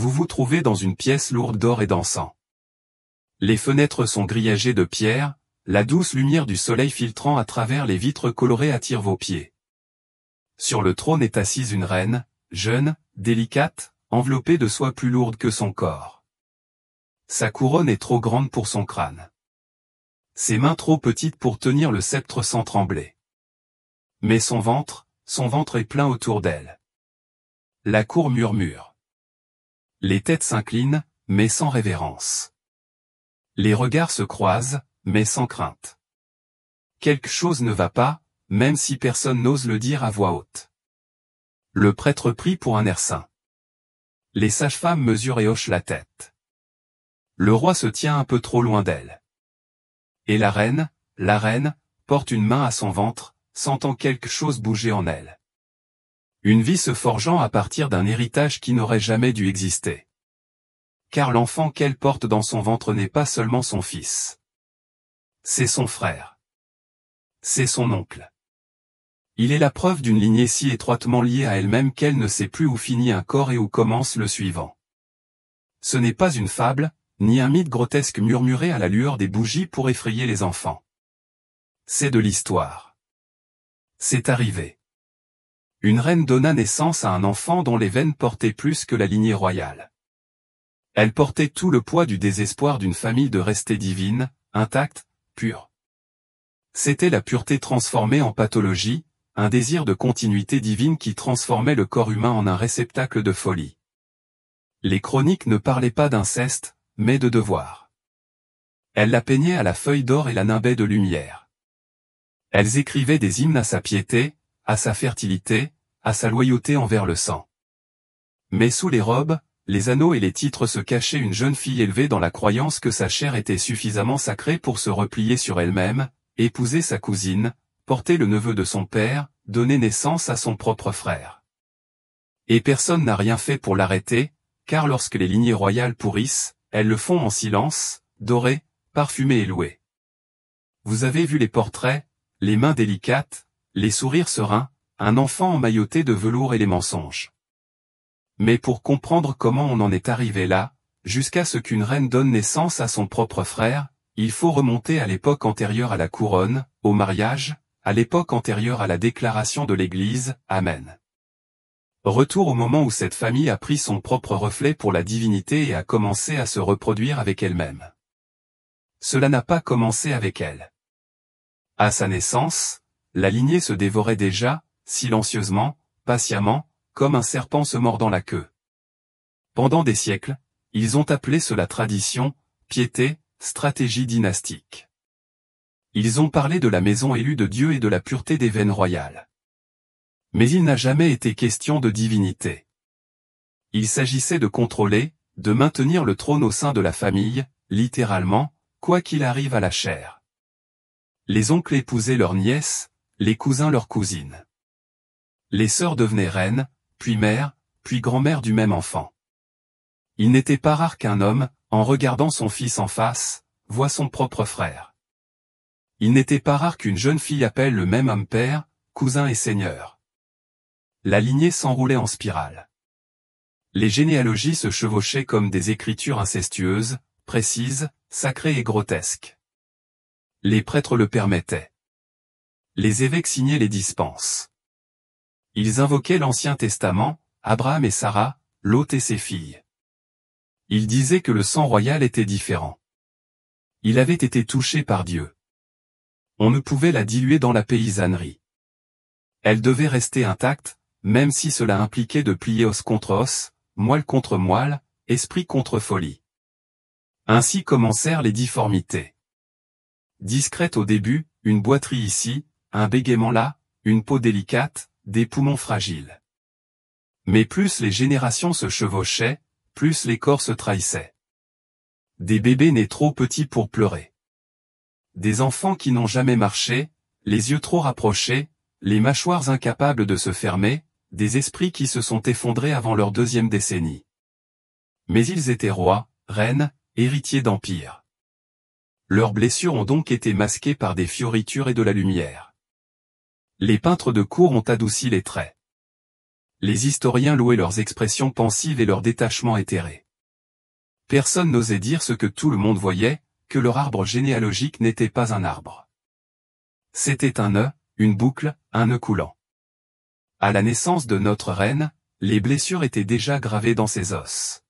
vous vous trouvez dans une pièce lourde d'or et d'encens. Les fenêtres sont grillagées de pierre, la douce lumière du soleil filtrant à travers les vitres colorées attire vos pieds. Sur le trône est assise une reine, jeune, délicate, enveloppée de soie plus lourde que son corps. Sa couronne est trop grande pour son crâne. Ses mains trop petites pour tenir le sceptre sans trembler. Mais son ventre est plein autour d'elle. La cour murmure. Les têtes s'inclinent, mais sans révérence. Les regards se croisent, mais sans crainte. Quelque chose ne va pas, même si personne n'ose le dire à voix haute. Le prêtre prie pour un air saint. Les sages-femmes mesurent et hochent la tête. Le roi se tient un peu trop loin d'elle. Et la reine, porte une main à son ventre, sentant quelque chose bouger en elle. Une vie se forgeant à partir d'un héritage qui n'aurait jamais dû exister. Car l'enfant qu'elle porte dans son ventre n'est pas seulement son fils. C'est son frère. C'est son oncle. Il est la preuve d'une lignée si étroitement liée à elle-même qu'elle ne sait plus où finit un corps et où commence le suivant. Ce n'est pas une fable, ni un mythe grotesque murmuré à la lueur des bougies pour effrayer les enfants. C'est de l'histoire. C'est arrivé. Une reine donna naissance à un enfant dont les veines portaient plus que la lignée royale. Elle portait tout le poids du désespoir d'une famille de rester divine, intacte, pure. C'était la pureté transformée en pathologie, un désir de continuité divine qui transformait le corps humain en un réceptacle de folie. Les chroniques ne parlaient pas d'inceste, mais de devoir. Elles la peignaient à la feuille d'or et la nimbaient de lumière. Elles écrivaient des hymnes à sa piété, à sa fertilité, à sa loyauté envers le sang. Mais sous les robes, les anneaux et les titres se cachait une jeune fille élevée dans la croyance que sa chair était suffisamment sacrée pour se replier sur elle-même, épouser sa cousine, porter le neveu de son père, donner naissance à son propre frère. Et personne n'a rien fait pour l'arrêter, car lorsque les lignées royales pourrissent, elles le font en silence, dorées, parfumées et louées. Vous avez vu les portraits, les mains délicates, les sourires sereins, un enfant emmailloté de velours et les mensonges. Mais pour comprendre comment on en est arrivé là, jusqu'à ce qu'une reine donne naissance à son propre frère, il faut remonter à l'époque antérieure à la couronne, au mariage, à l'époque antérieure à la déclaration de l'Église, Amen. Retour au moment où cette famille a pris son propre reflet pour la divinité et a commencé à se reproduire avec elle-même. Cela n'a pas commencé avec elle. À sa naissance, la lignée se dévorait déjà, silencieusement, patiemment, comme un serpent se mordant la queue. Pendant des siècles, ils ont appelé cela tradition, piété, stratégie dynastique. Ils ont parlé de la maison élue de Dieu et de la pureté des veines royales. Mais il n'a jamais été question de divinité. Il s'agissait de contrôler, de maintenir le trône au sein de la famille, littéralement, quoi qu'il arrive à la chair. Les oncles épousaient leurs nièces, les cousins leurs cousines. Les sœurs devenaient reines, puis mères, puis grand-mères du même enfant. Il n'était pas rare qu'un homme, en regardant son fils en face, voie son propre frère. Il n'était pas rare qu'une jeune fille appelle le même homme père, cousin et seigneur. La lignée s'enroulait en spirale. Les généalogies se chevauchaient comme des écritures incestueuses, précises, sacrées et grotesques. Les prêtres le permettaient. Les évêques signaient les dispenses. Ils invoquaient l'Ancien Testament, Abraham et Sarah, Lot et ses filles. Ils disaient que le sang royal était différent. Il avait été touché par Dieu. On ne pouvait la diluer dans la paysannerie. Elle devait rester intacte, même si cela impliquait de plier os contre os, moelle contre moelle, esprit contre folie. Ainsi commencèrent les difformités. Discrète au début, une boiterie ici, un bégaiement là, une peau délicate, des poumons fragiles. Mais plus les générations se chevauchaient, plus les corps se trahissaient. Des bébés nés trop petits pour pleurer. Des enfants qui n'ont jamais marché, les yeux trop rapprochés, les mâchoires incapables de se fermer, des esprits qui se sont effondrés avant leur 2e décennie. Mais ils étaient rois, reines, héritiers d'empires. Leurs blessures ont donc été masquées par des fioritures et de la lumière. Les peintres de cour ont adouci les traits. Les historiens louaient leurs expressions pensives et leur détachement éthéré. Personne n'osait dire ce que tout le monde voyait, que leur arbre généalogique n'était pas un arbre. C'était un nœud, une boucle, un nœud coulant. À la naissance de notre reine, les blessures étaient déjà gravées dans ses os.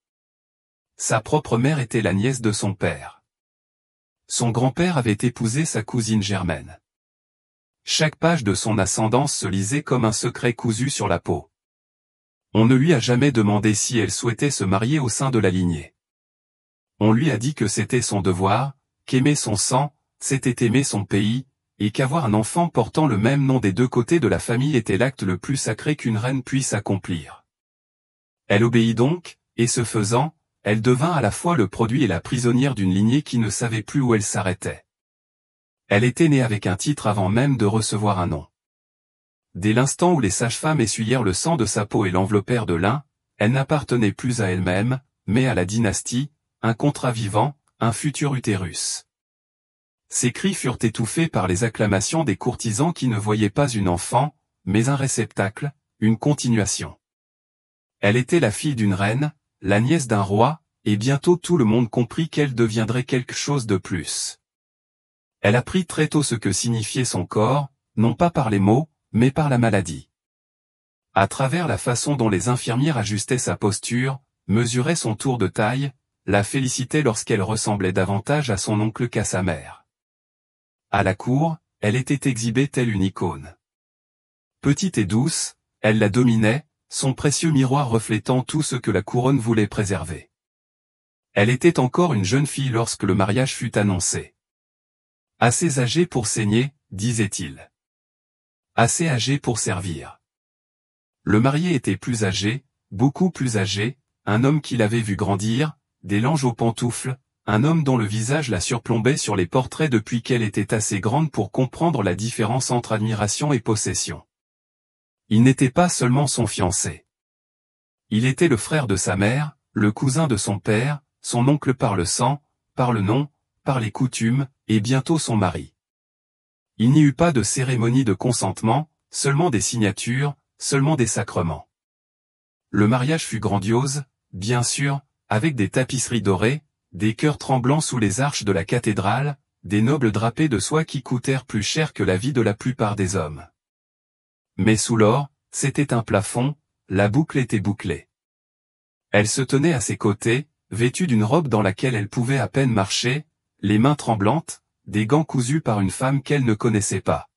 Sa propre mère était la nièce de son père. Son grand-père avait épousé sa cousine germaine. Chaque page de son ascendance se lisait comme un secret cousu sur la peau. On ne lui a jamais demandé si elle souhaitait se marier au sein de la lignée. On lui a dit que c'était son devoir, qu'aimer son sang, c'était aimer son pays, et qu'avoir un enfant portant le même nom des deux côtés de la famille était l'acte le plus sacré qu'une reine puisse accomplir. Elle obéit donc, et ce faisant, elle devint à la fois le produit et la prisonnière d'une lignée qui ne savait plus où elle s'arrêtait. Elle était née avec un titre avant même de recevoir un nom. Dès l'instant où les sages-femmes essuyèrent le sang de sa peau et l'enveloppèrent de lin, elle n'appartenait plus à elle-même, mais à la dynastie, un contrat vivant, un futur utérus. Ses cris furent étouffés par les acclamations des courtisans qui ne voyaient pas une enfant, mais un réceptacle, une continuation. Elle était la fille d'une reine, la nièce d'un roi, et bientôt tout le monde comprit qu'elle deviendrait quelque chose de plus. Elle apprit très tôt ce que signifiait son corps, non pas par les mots, mais par la maladie. À travers la façon dont les infirmières ajustaient sa posture, mesuraient son tour de taille, la félicitaient lorsqu'elle ressemblait davantage à son oncle qu'à sa mère. À la cour, elle était exhibée telle une icône. Petite et douce, elle la dominait, son précieux miroir reflétant tout ce que la couronne voulait préserver. Elle était encore une jeune fille lorsque le mariage fut annoncé. Assez âgée pour saigner, disait-il. Assez âgée pour servir. Le marié était plus âgé, beaucoup plus âgé, un homme qui l'avait vu grandir, des langes aux pantoufles, un homme dont le visage la surplombait sur les portraits depuis qu'elle était assez grande pour comprendre la différence entre admiration et possession. Il n'était pas seulement son fiancé. Il était le frère de sa mère, le cousin de son père, son oncle par le sang, par le nom, par les coutumes, et bientôt son mari. Il n'y eut pas de cérémonie de consentement, seulement des signatures, seulement des sacrements. Le mariage fut grandiose, bien sûr, avec des tapisseries dorées, des cœurs tremblants sous les arches de la cathédrale, des nobles drapés de soie qui coûtèrent plus cher que la vie de la plupart des hommes. Mais sous l'or, c'était un plafond, la boucle était bouclée. Elle se tenait à ses côtés, vêtue d'une robe dans laquelle elle pouvait à peine marcher, les mains tremblantes, des gants cousus par une femme qu'elle ne connaissait pas.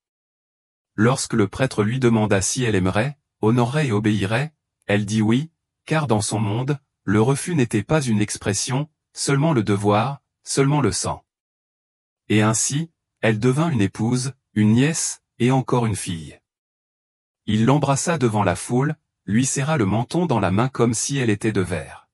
Lorsque le prêtre lui demanda si elle aimerait, honorerait et obéirait, elle dit oui, car dans son monde, le refus n'était pas une expression, seulement le devoir, seulement le sang. Et ainsi, elle devint une épouse, une nièce, et encore une fille. Il l'embrassa devant la foule, lui serra le menton dans la main comme si elle était de verre.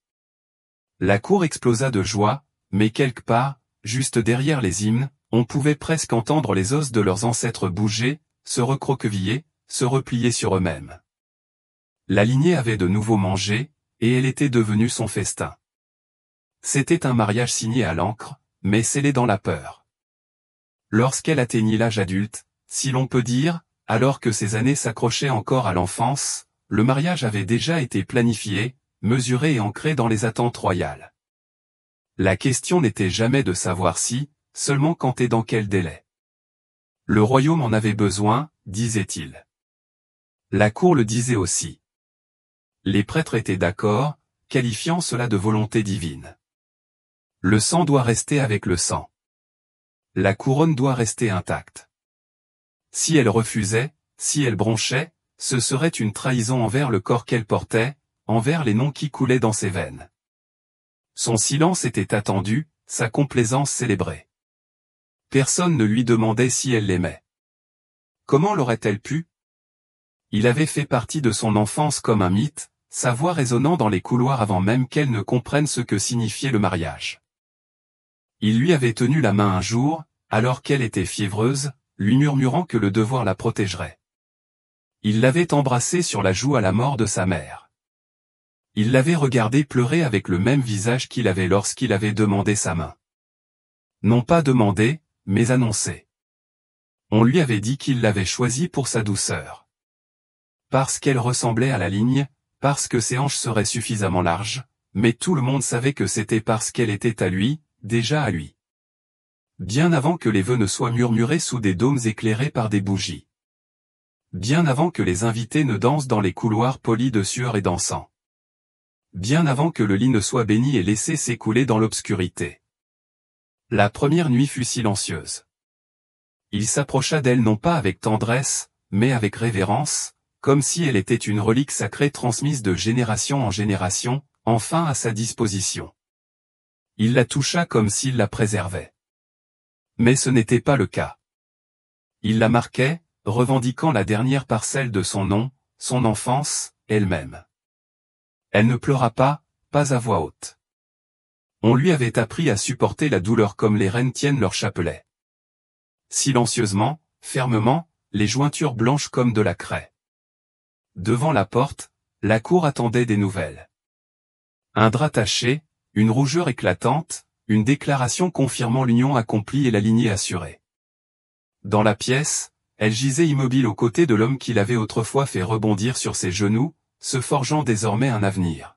La cour explosa de joie, mais quelque part, juste derrière les hymnes, on pouvait presque entendre les os de leurs ancêtres bouger, se recroqueviller, se replier sur eux-mêmes. La lignée avait de nouveau mangé, et elle était devenue son festin. C'était un mariage signé à l'encre, mais scellé dans la peur. Lorsqu'elle atteignit l'âge adulte, si l'on peut dire, alors que ses années s'accrochaient encore à l'enfance, le mariage avait déjà été planifié, mesuré et ancré dans les attentes royales. La question n'était jamais de savoir si, seulement quand et dans quel délai. Le royaume en avait besoin, disait-il. La cour le disait aussi. Les prêtres étaient d'accord, qualifiant cela de volonté divine. Le sang doit rester avec le sang. La couronne doit rester intacte. Si elle refusait, si elle bronchait, ce serait une trahison envers le corps qu'elle portait, envers les noms qui coulaient dans ses veines. Son silence était attendu, sa complaisance célébrée. Personne ne lui demandait si elle l'aimait. Comment l'aurait-elle pu? Il avait fait partie de son enfance comme un mythe, sa voix résonnant dans les couloirs avant même qu'elle ne comprenne ce que signifiait le mariage. Il lui avait tenu la main un jour, alors qu'elle était fiévreuse, lui murmurant que le devoir la protégerait. Il l'avait embrassée sur la joue à la mort de sa mère. Il l'avait regardée pleurer avec le même visage qu'il avait lorsqu'il avait demandé sa main. Non pas demandé, mais annoncé. On lui avait dit qu'il l'avait choisie pour sa douceur. parce qu'elle ressemblait à la ligne, parce que ses hanches seraient suffisamment larges, mais tout le monde savait que c'était parce qu'elle était à lui, déjà à lui. Bien avant que les vœux ne soient murmurés sous des dômes éclairés par des bougies. Bien avant que les invités ne dansent dans les couloirs polis de sueur et d'encens. Bien avant que le lit ne soit béni et laissé s'écouler dans l'obscurité. La première nuit fut silencieuse. Il s'approcha d'elle non pas avec tendresse, mais avec révérence, comme si elle était une relique sacrée transmise de génération en génération, enfin à sa disposition. Il la toucha comme s'il la préservait. Mais ce n'était pas le cas. Il la marquait, revendiquant la dernière parcelle de son nom, son enfance, elle-même. Elle ne pleura pas à voix haute. On lui avait appris à supporter la douleur comme les reines tiennent leur chapelet. Silencieusement, fermement, les jointures blanches comme de la craie. Devant la porte, la cour attendait des nouvelles. Un drap taché, une rougeur éclatante, une déclaration confirmant l'union accomplie et la lignée assurée. Dans la pièce, elle gisait immobile aux côtés de l'homme qui l'avait autrefois fait rebondir sur ses genoux, se forgeant désormais un avenir.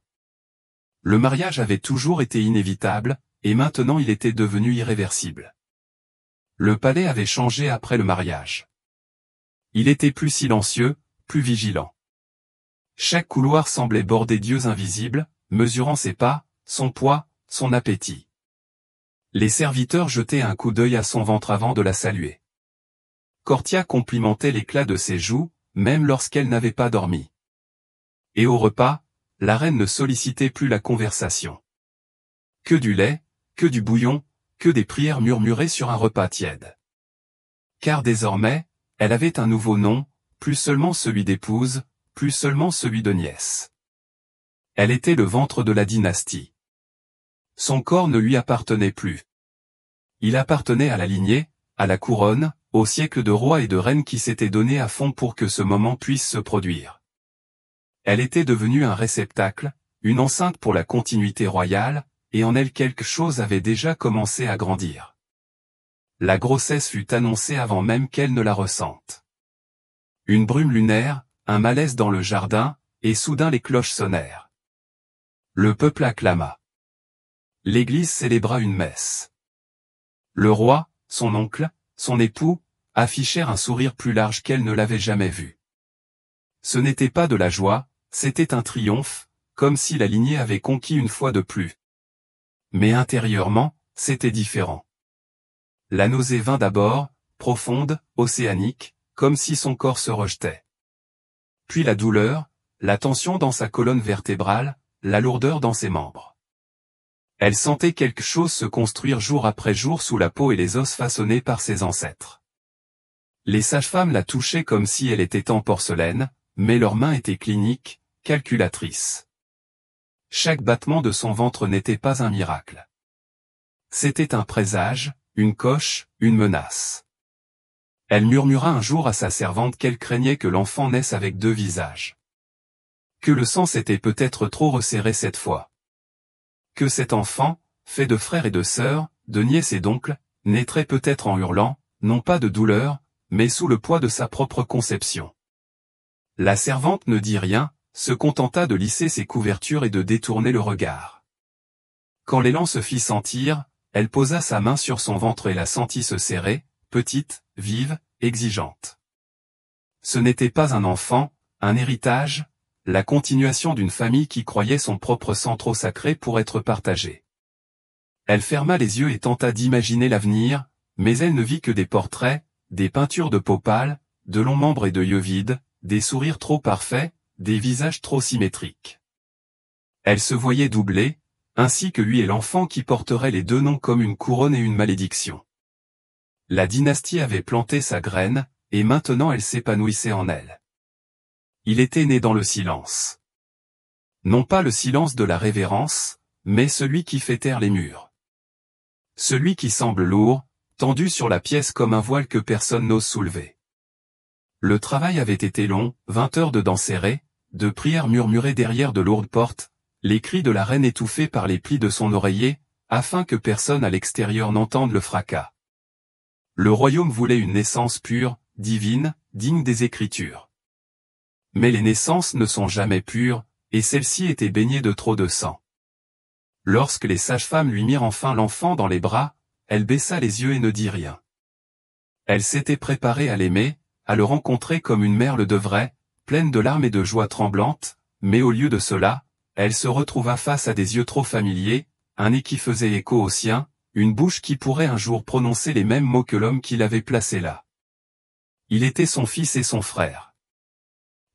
Le mariage avait toujours été inévitable, et maintenant il était devenu irréversible. Le palais avait changé après le mariage. Il était plus silencieux, plus vigilant. Chaque couloir semblait bordé d'yeux invisibles, mesurant ses pas, son poids, son appétit. Les serviteurs jetaient un coup d'œil à son ventre avant de la saluer. Cortia complimentait l'éclat de ses joues, même lorsqu'elle n'avait pas dormi. Et au repas, la reine ne sollicitait plus la conversation. Que du lait, que du bouillon, que des prières murmurées sur un repas tiède. Car désormais, elle avait un nouveau nom, plus seulement celui d'épouse, plus seulement celui de nièce. Elle était le ventre de la dynastie. Son corps ne lui appartenait plus. Il appartenait à la lignée, à la couronne, au siècle de rois et de reines qui s'étaient donnés à fond pour que ce moment puisse se produire. Elle était devenue un réceptacle, une enceinte pour la continuité royale, et en elle quelque chose avait déjà commencé à grandir. La grossesse fut annoncée avant même qu'elle ne la ressente. Une brume lunaire, un malaise dans le jardin, et soudain les cloches sonnèrent. Le peuple acclama. L'église célébra une messe. Le roi, son oncle, son époux, affichèrent un sourire plus large qu'elle ne l'avait jamais vu. Ce n'était pas de la joie, c'était un triomphe, comme si la lignée avait conquis une fois de plus. Mais intérieurement, c'était différent. La nausée vint d'abord, profonde, océanique, comme si son corps se rejetait. Puis la douleur, la tension dans sa colonne vertébrale, la lourdeur dans ses membres. Elle sentait quelque chose se construire jour après jour sous la peau et les os façonnés par ses ancêtres. Les sages-femmes la touchaient comme si elle était en porcelaine, mais leurs mains étaient cliniques, calculatrices. Chaque battement de son ventre n'était pas un miracle. C'était un présage, une coche, une menace. Elle murmura un jour à sa servante qu'elle craignait que l'enfant naisse avec deux visages. Que le sang s'était peut-être trop resserré cette fois. Que cet enfant, fait de frères et de sœurs, de nièces et d'oncles, naîtrait peut-être en hurlant, non pas de douleur, mais sous le poids de sa propre conception. La servante ne dit rien, se contenta de lisser ses couvertures et de détourner le regard. Quand l'élan se fit sentir, elle posa sa main sur son ventre et la sentit se serrer, petite, vive, exigeante. Ce n'était pas un enfant, un héritage, la continuation d'une famille qui croyait son propre sang trop sacré pour être partagé. Elle ferma les yeux et tenta d'imaginer l'avenir, mais elle ne vit que des portraits, des peintures de peau pâle, de longs membres et de yeux vides, des sourires trop parfaits, des visages trop symétriques. Elle se voyait doublée, ainsi que lui et l'enfant qui porterait les deux noms comme une couronne et une malédiction. La dynastie avait planté sa graine, et maintenant elle s'épanouissait en elle. Il était né dans le silence. Non pas le silence de la révérence, mais celui qui fait taire les murs. Celui qui semble lourd, tendu sur la pièce comme un voile que personne n'ose soulever. Le travail avait été long, 20 heures de dents serrées, de prières murmurées derrière de lourdes portes, les cris de la reine étouffés par les plis de son oreiller, afin que personne à l'extérieur n'entende le fracas. Le royaume voulait une naissance pure, divine, digne des Écritures. Mais les naissances ne sont jamais pures, et celle-ci était baignée de trop de sang. Lorsque les sages-femmes lui mirent enfin l'enfant dans les bras, elle baissa les yeux et ne dit rien. Elle s'était préparée à l'aimer, à le rencontrer comme une mère le devrait, pleine de larmes et de joie tremblante, mais au lieu de cela, elle se retrouva face à des yeux trop familiers, un nez qui faisait écho au sien, une bouche qui pourrait un jour prononcer les mêmes mots que l'homme qui l'avait placé là. Il était son fils et son frère.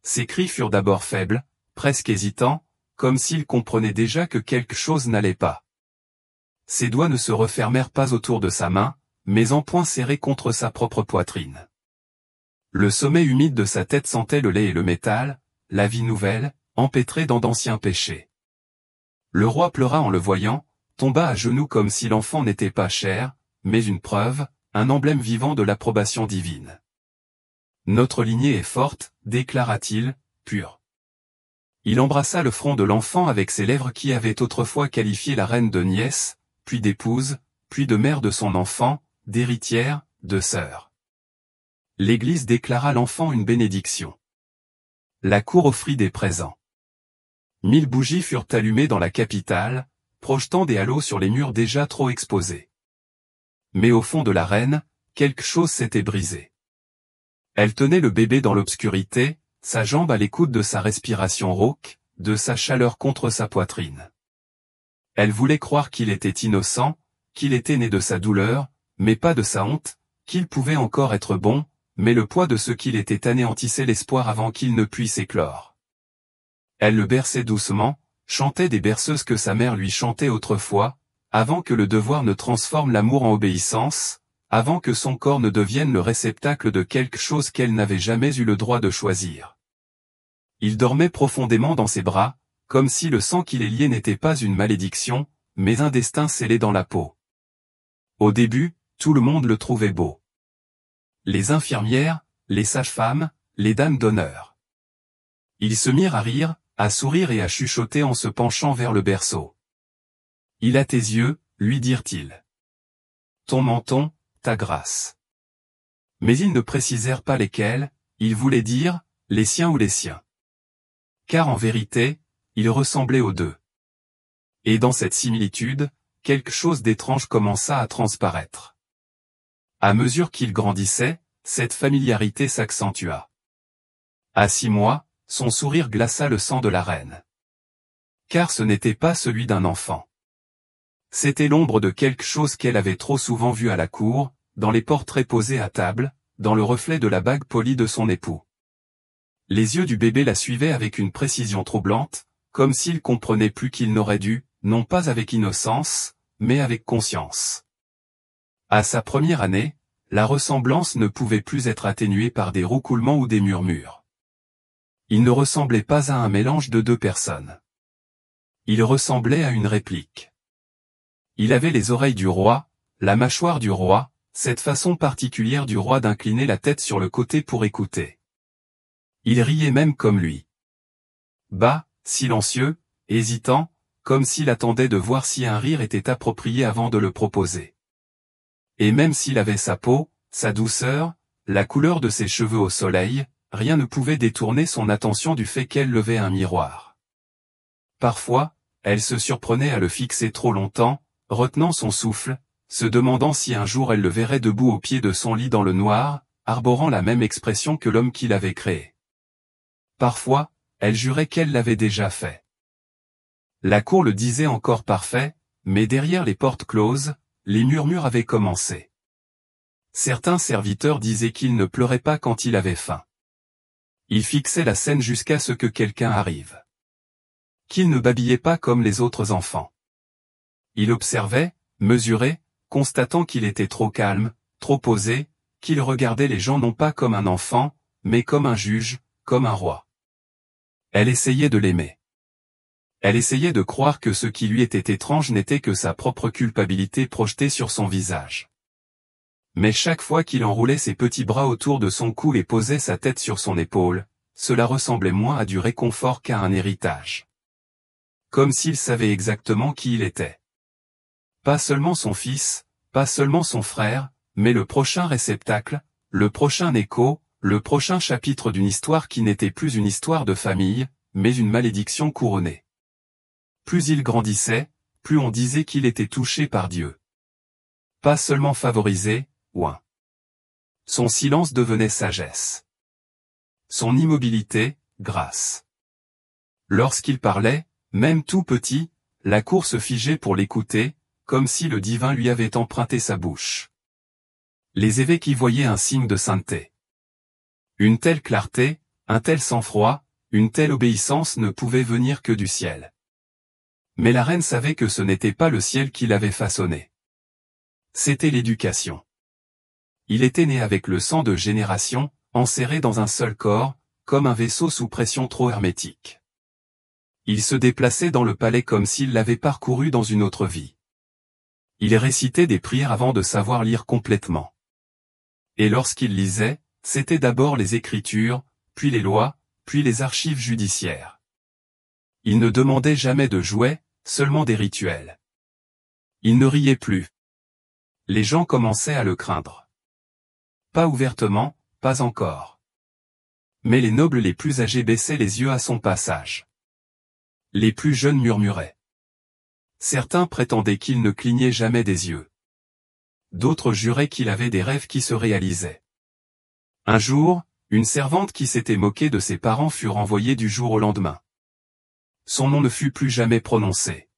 Ses cris furent d'abord faibles, presque hésitants, comme s'il comprenait déjà que quelque chose n'allait pas. Ses doigts ne se refermèrent pas autour de sa main, mais en poing serré contre sa propre poitrine. Le sommet humide de sa tête sentait le lait et le métal, la vie nouvelle, empêtrée dans d'anciens péchés. Le roi pleura en le voyant, tomba à genoux comme si l'enfant n'était pas chair, mais une preuve, un emblème vivant de l'approbation divine. Notre lignée est forte, déclara-t-il, pure. Il embrassa le front de l'enfant avec ses lèvres qui avaient autrefois qualifié la reine de nièce, puis d'épouse, puis de mère de son enfant, d'héritière, de sœur. L'Église déclara l'enfant une bénédiction. La cour offrit des présents. 1000 bougies furent allumées dans la capitale, projetant des halos sur les murs déjà trop exposés. Mais au fond de l'arène, quelque chose s'était brisé. Elle tenait le bébé dans l'obscurité, sa jambe à l'écoute de sa respiration rauque, de sa chaleur contre sa poitrine. Elle voulait croire qu'il était innocent, qu'il était né de sa douleur, mais pas de sa honte, qu'il pouvait encore être bon, mais le poids de ce qu'il était anéantissait l'espoir avant qu'il ne puisse éclore. Elle le berçait doucement, chantait des berceuses que sa mère lui chantait autrefois, avant que le devoir ne transforme l'amour en obéissance, avant que son corps ne devienne le réceptacle de quelque chose qu'elle n'avait jamais eu le droit de choisir. Il dormait profondément dans ses bras, comme si le sang qui les liait n'était pas une malédiction, mais un destin scellé dans la peau. Au début, tout le monde le trouvait beau. Les infirmières, les sages-femmes, les dames d'honneur. Ils se mirent à rire, à sourire et à chuchoter en se penchant vers le berceau. « Il a tes yeux, lui dirent-ils. Ton menton, ta grâce. » Mais ils ne précisèrent pas lesquels, ils voulaient dire, les siens ou les siens. Car en vérité, il ressemblait aux deux. Et dans cette similitude, quelque chose d'étrange commença à transparaître. À mesure qu'il grandissait, cette familiarité s'accentua. À 6 mois, son sourire glaça le sang de la reine. Car ce n'était pas celui d'un enfant. C'était l'ombre de quelque chose qu'elle avait trop souvent vu à la cour, dans les portraits posés à table, dans le reflet de la bague polie de son époux. Les yeux du bébé la suivaient avec une précision troublante, comme s'il comprenait plus qu'il n'aurait dû, non pas avec innocence, mais avec conscience. À sa première année, la ressemblance ne pouvait plus être atténuée par des roucoulements ou des murmures. Il ne ressemblait pas à un mélange de deux personnes. Il ressemblait à une réplique. Il avait les oreilles du roi, la mâchoire du roi, cette façon particulière du roi d'incliner la tête sur le côté pour écouter. Il riait même comme lui. Bas, silencieux, hésitant, comme s'il attendait de voir si un rire était approprié avant de le proposer. Et même s'il avait sa peau, sa douceur, la couleur de ses cheveux au soleil, rien ne pouvait détourner son attention du fait qu'elle levait un miroir. Parfois, elle se surprenait à le fixer trop longtemps, retenant son souffle, se demandant si un jour elle le verrait debout au pied de son lit dans le noir, arborant la même expression que l'homme qui l'avait créé. Parfois, elle jurait qu'elle l'avait déjà fait. La cour le disait encore parfait, mais derrière les portes closes, les murmures avaient commencé. Certains serviteurs disaient qu'il ne pleurait pas quand il avait faim. Il fixait la scène jusqu'à ce que quelqu'un arrive. Qu'il ne babillait pas comme les autres enfants. Il observait, mesurait, constatant qu'il était trop calme, trop posé, qu'il regardait les gens non pas comme un enfant, mais comme un juge, comme un roi. Elle essayait de l'aimer. Elle essayait de croire que ce qui lui était étrange n'était que sa propre culpabilité projetée sur son visage. Mais chaque fois qu'il enroulait ses petits bras autour de son cou et posait sa tête sur son épaule, cela ressemblait moins à du réconfort qu'à un héritage. Comme s'il savait exactement qui il était. Pas seulement son fils, pas seulement son frère, mais le prochain réceptacle, le prochain écho, le prochain chapitre d'une histoire qui n'était plus une histoire de famille, mais une malédiction couronnée. Plus il grandissait, plus on disait qu'il était touché par Dieu. Pas seulement favorisé, ouin. Son silence devenait sagesse. Son immobilité, grâce. Lorsqu'il parlait, même tout petit, la cour se figeait pour l'écouter, comme si le divin lui avait emprunté sa bouche. Les évêques y voyaient un signe de sainteté. Une telle clarté, un tel sang-froid, une telle obéissance ne pouvaient venir que du ciel. Mais la reine savait que ce n'était pas le ciel qui l'avait façonné. C'était l'éducation. Il était né avec le sang de génération, enserré dans un seul corps, comme un vaisseau sous pression trop hermétique. Il se déplaçait dans le palais comme s'il l'avait parcouru dans une autre vie. Il récitait des prières avant de savoir lire complètement. Et lorsqu'il lisait, c'était d'abord les Écritures, puis les lois, puis les archives judiciaires. Il ne demandait jamais de jouets, seulement des rituels. Il ne riait plus. Les gens commençaient à le craindre. Pas ouvertement, pas encore. Mais les nobles les plus âgés baissaient les yeux à son passage. Les plus jeunes murmuraient. Certains prétendaient qu'il ne clignait jamais des yeux. D'autres juraient qu'il avait des rêves qui se réalisaient. Un jour, une servante qui s'était moquée de ses parents fut renvoyée du jour au lendemain. Son nom ne fut plus jamais prononcé.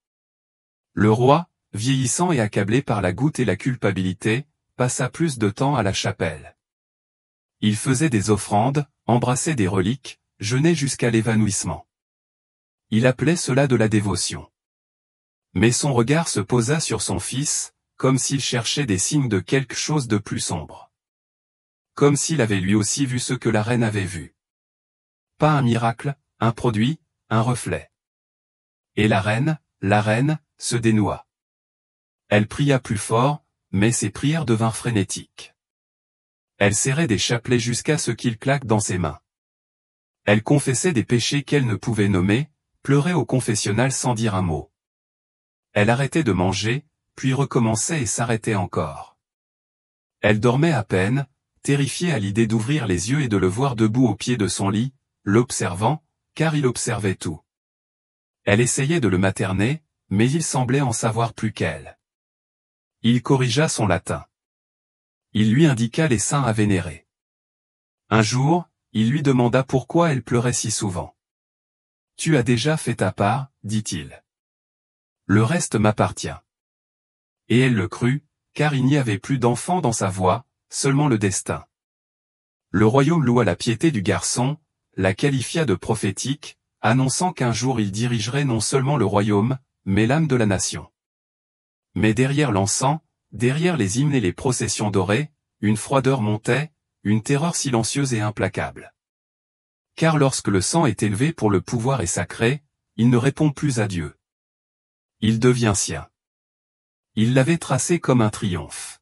Le roi, vieillissant et accablé par la goutte et la culpabilité, passa plus de temps à la chapelle. Il faisait des offrandes, embrassait des reliques, jeûnait jusqu'à l'évanouissement. Il appelait cela de la dévotion. Mais son regard se posa sur son fils, comme s'il cherchait des signes de quelque chose de plus sombre. Comme s'il avait lui aussi vu ce que la reine avait vu. Pas un miracle, un produit, un reflet. Et la reine, se dénoua. Elle pria plus fort, mais ses prières devinrent frénétiques. Elle serrait des chapelets jusqu'à ce qu'ils claquent dans ses mains. Elle confessait des péchés qu'elle ne pouvait nommer, pleurait au confessionnal sans dire un mot. Elle arrêtait de manger, puis recommençait et s'arrêtait encore. Elle dormait à peine, terrifiée à l'idée d'ouvrir les yeux et de le voir debout au pied de son lit, l'observant, car il observait tout. Elle essayait de le materner, mais il semblait en savoir plus qu'elle. Il corrigea son latin. Il lui indiqua les saints à vénérer. Un jour, il lui demanda pourquoi elle pleurait si souvent. « Tu as déjà fait ta part, dit-il. Le reste m'appartient. » Et elle le crut, car il n'y avait plus d'enfant dans sa voix, seulement le destin. Le royaume loua la piété du garçon, la qualifia de prophétique, annonçant qu'un jour il dirigerait non seulement le royaume, mais l'âme de la nation. Mais derrière l'encens, derrière les hymnes et les processions dorées, une froideur montait, une terreur silencieuse et implacable. Car lorsque le sang est élevé pour le pouvoir et sacré, il ne répond plus à Dieu. Il devient sien. Il l'avait tracé comme un triomphe.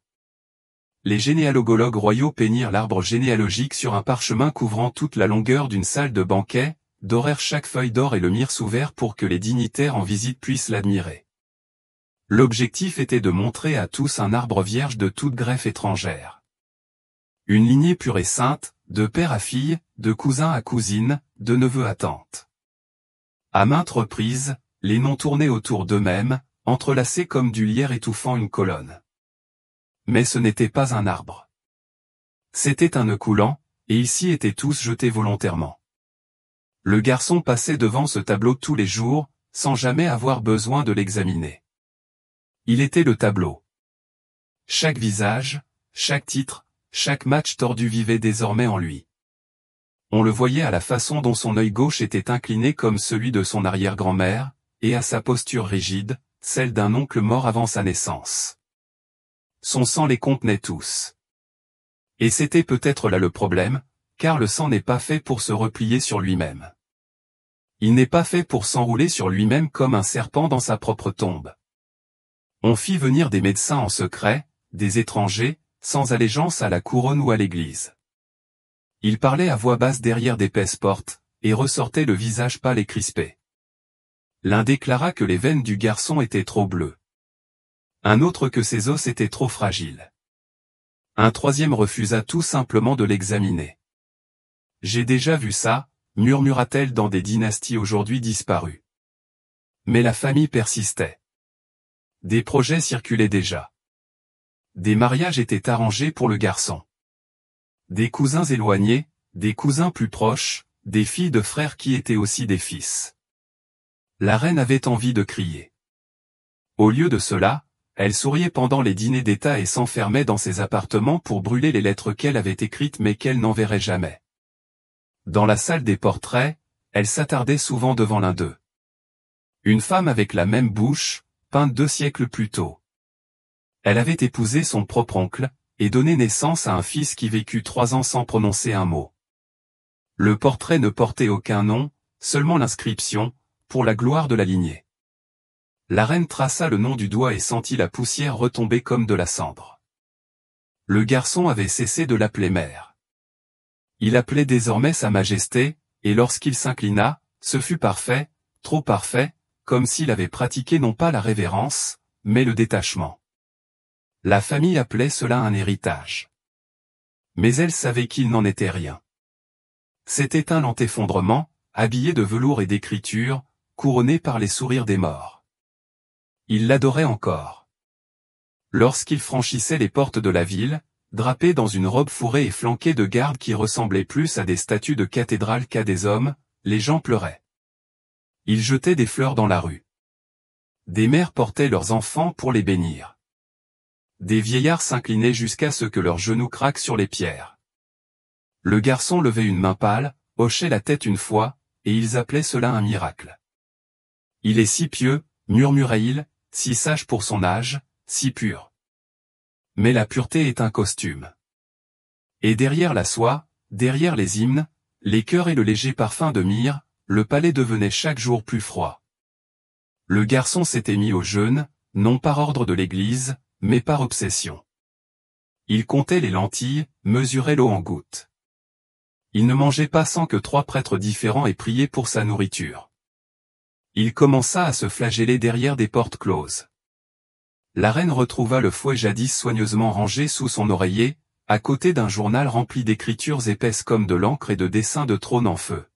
Les généalogologues royaux peignirent l'arbre généalogique sur un parchemin couvrant toute la longueur d'une salle de banquet, dorèrent chaque feuille d'or et le mirent sous verre pour que les dignitaires en visite puissent l'admirer. L'objectif était de montrer à tous un arbre vierge de toute greffe étrangère. Une lignée pure et sainte, de père à fille, de cousin à cousine, de neveu à tante. À maintes reprises, les noms tournaient autour d'eux-mêmes, entrelacés comme du lierre étouffant une colonne. Mais ce n'était pas un arbre. C'était un nœud coulant, et ils s'y étaient tous jetés volontairement. Le garçon passait devant ce tableau tous les jours, sans jamais avoir besoin de l'examiner. Il était le tableau. Chaque visage, chaque titre, chaque match tordu vivait désormais en lui. On le voyait à la façon dont son œil gauche était incliné comme celui de son arrière-grand-mère, et à sa posture rigide, celle d'un oncle mort avant sa naissance. Son sang les contenait tous. Et c'était peut-être là le problème, car le sang n'est pas fait pour se replier sur lui-même. Il n'est pas fait pour s'enrouler sur lui-même comme un serpent dans sa propre tombe. On fit venir des médecins en secret, des étrangers, sans allégeance à la couronne ou à l'église. Ils parlaient à voix basse derrière d'épaisses portes, et ressortaient le visage pâle et crispé. L'un déclara que les veines du garçon étaient trop bleues. Un autre que ses os étaient trop fragiles. Un troisième refusa tout simplement de l'examiner. J'ai déjà vu ça, murmura-t-elle dans des dynasties aujourd'hui disparues. Mais la famille persistait. Des projets circulaient déjà. Des mariages étaient arrangés pour le garçon. Des cousins éloignés, des cousins plus proches, des filles de frères qui étaient aussi des fils. La reine avait envie de crier. Au lieu de cela, elle souriait pendant les dîners d'État et s'enfermait dans ses appartements pour brûler les lettres qu'elle avait écrites mais qu'elle n'enverrait jamais. Dans la salle des portraits, elle s'attardait souvent devant l'un d'eux. Une femme avec la même bouche, peinte 2 siècles plus tôt. Elle avait épousé son propre oncle, et donné naissance à un fils qui vécut 3 ans sans prononcer un mot. Le portrait ne portait aucun nom, seulement l'inscription, pour la gloire de la lignée. La reine traça le nom du doigt et sentit la poussière retomber comme de la cendre. Le garçon avait cessé de l'appeler mère. Il appelait désormais sa majesté, et lorsqu'il s'inclina, ce fut parfait, trop parfait, comme s'il avait pratiqué non pas la révérence, mais le détachement. La famille appelait cela un héritage. Mais elle savait qu'il n'en était rien. C'était un lent effondrement, habillé de velours et d'écriture, couronné par les sourires des morts. Il l'adorait encore. Lorsqu'il franchissait les portes de la ville, drapé dans une robe fourrée et flanqué de gardes qui ressemblaient plus à des statues de cathédrale qu'à des hommes, les gens pleuraient. Ils jetaient des fleurs dans la rue. Des mères portaient leurs enfants pour les bénir. Des vieillards s'inclinaient jusqu'à ce que leurs genoux craquent sur les pierres. Le garçon levait une main pâle, hochait la tête une fois, et ils appelaient cela un miracle. Il est si pieux, murmurait-il, si sage pour son âge, si pur. Mais la pureté est un costume. Et derrière la soie, derrière les hymnes, les chœurs et le léger parfum de myrrhe, le palais devenait chaque jour plus froid. Le garçon s'était mis au jeûne, non par ordre de l'Église, mais par obsession. Il comptait les lentilles, mesurait l'eau en gouttes. Il ne mangeait pas sans que 3 prêtres différents aient prié pour sa nourriture. Il commença à se flageller derrière des portes closes. La reine retrouva le fouet jadis soigneusement rangé sous son oreiller, à côté d'un journal rempli d'écritures épaisses comme de l'encre et de dessins de trône en feu.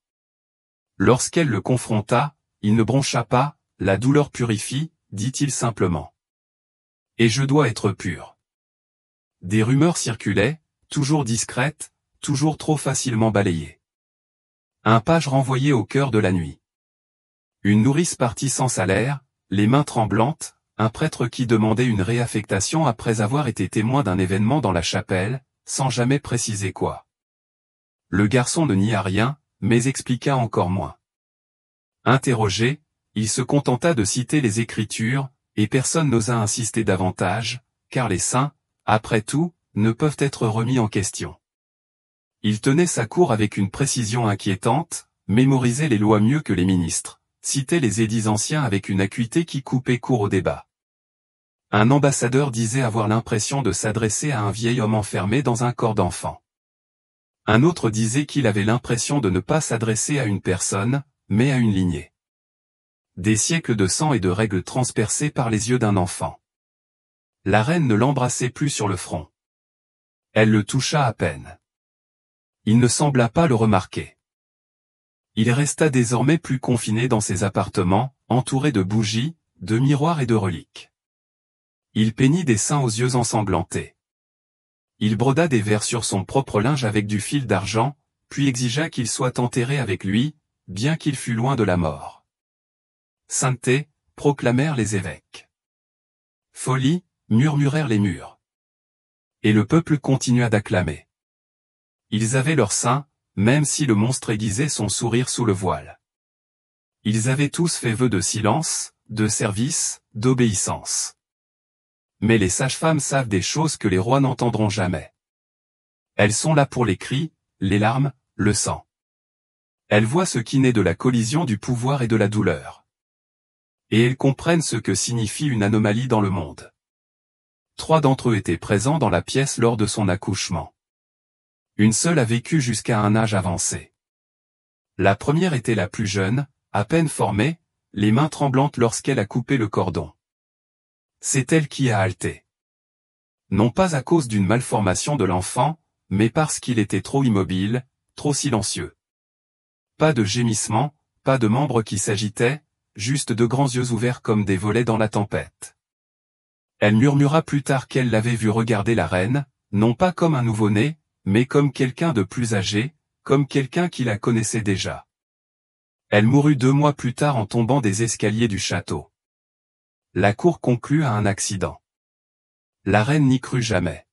Lorsqu'elle le confronta, il ne broncha pas, la douleur purifie, dit-il simplement. Et je dois être pur. Des rumeurs circulaient, toujours discrètes, toujours trop facilement balayées. Un page renvoyé au cœur de la nuit. Une nourrice partie sans salaire, les mains tremblantes, un prêtre qui demandait une réaffectation après avoir été témoin d'un événement dans la chapelle, sans jamais préciser quoi. Le garçon ne nia rien, mais expliqua encore moins. Interrogé, il se contenta de citer les Écritures, et personne n'osa insister davantage, car les saints, après tout, ne peuvent être remis en question. Il tenait sa cour avec une précision inquiétante, mémorisait les lois mieux que les ministres, citait les édits anciens avec une acuité qui coupait court au débat. Un ambassadeur disait avoir l'impression de s'adresser à un vieil homme enfermé dans un corps d'enfant. Un autre disait qu'il avait l'impression de ne pas s'adresser à une personne, mais à une lignée. Des siècles de sang et de règles transpercées par les yeux d'un enfant. La reine ne l'embrassait plus sur le front. Elle le toucha à peine. Il ne sembla pas le remarquer. Il resta désormais plus confiné dans ses appartements, entouré de bougies, de miroirs et de reliques. Il peignit des seins aux yeux ensanglantés. Il broda des vers sur son propre linge avec du fil d'argent, puis exigea qu'il soit enterré avec lui, bien qu'il fût loin de la mort. Sainteté, proclamèrent les évêques. Folie, murmurèrent les murs. Et le peuple continua d'acclamer. Ils avaient leur sein, même si le monstre aiguisait son sourire sous le voile. Ils avaient tous fait vœu de silence, de service, d'obéissance. Mais les sages-femmes savent des choses que les rois n'entendront jamais. Elles sont là pour les cris, les larmes, le sang. Elles voient ce qui naît de la collision du pouvoir et de la douleur. Et elles comprennent ce que signifie une anomalie dans le monde. 3 d'entre eux étaient présents dans la pièce lors de son accouchement. Une seule a vécu jusqu'à un âge avancé. La première était la plus jeune, à peine formée, les mains tremblantes lorsqu'elle a coupé le cordon. C'est elle qui a halté. Non pas à cause d'une malformation de l'enfant, mais parce qu'il était trop immobile, trop silencieux. Pas de gémissements, pas de membres qui s'agitaient, juste de grands yeux ouverts comme des volets dans la tempête. Elle murmura plus tard qu'elle l'avait vu regarder la reine, non pas comme un nouveau-né, mais comme quelqu'un de plus âgé, comme quelqu'un qui la connaissait déjà. Elle mourut 2 mois plus tard en tombant des escaliers du château. La cour conclut à un accident. La reine n'y crut jamais.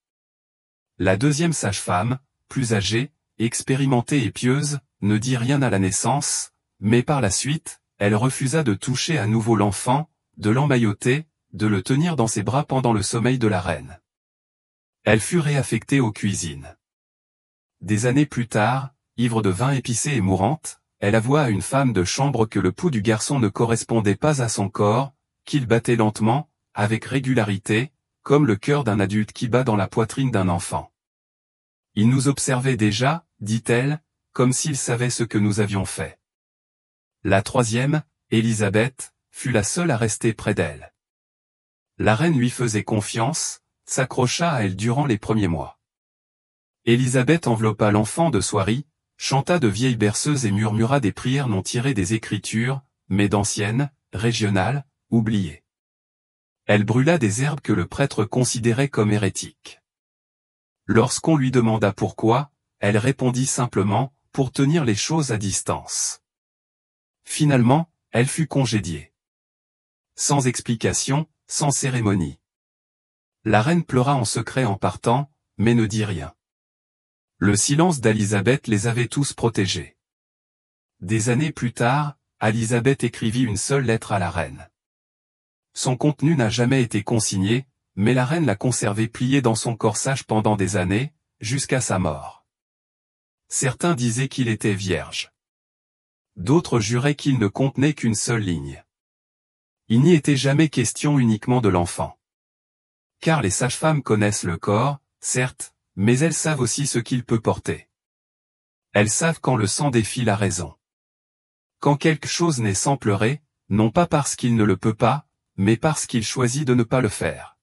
La deuxième sage-femme, plus âgée, expérimentée et pieuse, ne dit rien à la naissance, mais par la suite, elle refusa de toucher à nouveau l'enfant, de l'emmailloter, de le tenir dans ses bras pendant le sommeil de la reine. Elle fut réaffectée aux cuisines. Des années plus tard, ivre de vin épicé et mourante, elle avoua à une femme de chambre que le pouls du garçon ne correspondait pas à son corps, qu'il battait lentement, avec régularité, comme le cœur d'un adulte qui bat dans la poitrine d'un enfant. Il nous observait déjà, dit-elle, comme s'il savait ce que nous avions fait. La troisième, Élisabeth, fut la seule à rester près d'elle. La reine lui faisait confiance, s'accrocha à elle durant les premiers mois. Élisabeth enveloppa l'enfant de soierie, chanta de vieilles berceuses et murmura des prières non tirées des Écritures, mais d'anciennes, régionales, oubliées. Elle brûla des herbes que le prêtre considérait comme hérétiques. Lorsqu'on lui demanda pourquoi, elle répondit simplement, pour tenir les choses à distance. Finalement, elle fut congédiée. Sans explication, sans cérémonie. La reine pleura en secret en partant, mais ne dit rien. Le silence d'Élisabeth les avait tous protégés. Des années plus tard, Élisabeth écrivit une seule lettre à la reine. Son contenu n'a jamais été consigné, mais la reine l'a conservé plié dans son corsage pendant des années, jusqu'à sa mort. Certains disaient qu'il était vierge. D'autres juraient qu'il ne contenait qu'une seule ligne. Il n'y était jamais question uniquement de l'enfant. Car les sages-femmes connaissent le corps, certes, mais elles savent aussi ce qu'il peut porter. Elles savent quand le sang défie la raison. Quand quelque chose naît sans pleurer, non pas parce qu'il ne le peut pas, mais parce qu'il choisit de ne pas le faire.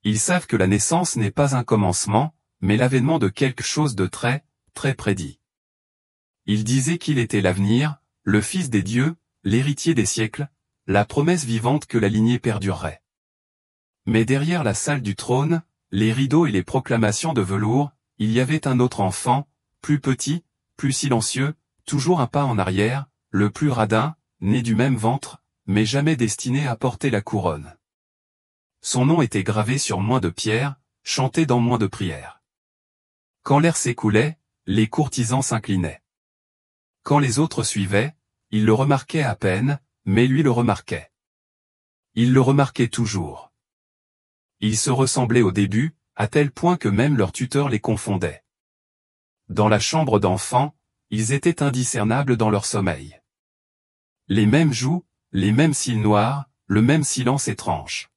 Ils savent que la naissance n'est pas un commencement, mais l'avènement de quelque chose de très, très prédit. Ils disaient qu'il était l'avenir, le Fils des dieux, l'héritier des siècles, la promesse vivante que la lignée perdurerait. Mais derrière la salle du trône, les rideaux et les proclamations de velours, il y avait un autre enfant, plus petit, plus silencieux, toujours un pas en arrière, le plus radin, né du même ventre, mais jamais destiné à porter la couronne. Son nom était gravé sur moins de pierres, chanté dans moins de prières. Quand l'air s'écoulait, les courtisans s'inclinaient. Quand les autres suivaient, ils le remarquaient à peine, mais lui le remarquait. Il le remarquait toujours. Ils se ressemblaient au début, à tel point que même leur tuteur les confondait. Dans la chambre d'enfants, ils étaient indiscernables dans leur sommeil. Les mêmes joues, les mêmes cils noirs, le même silence étrange.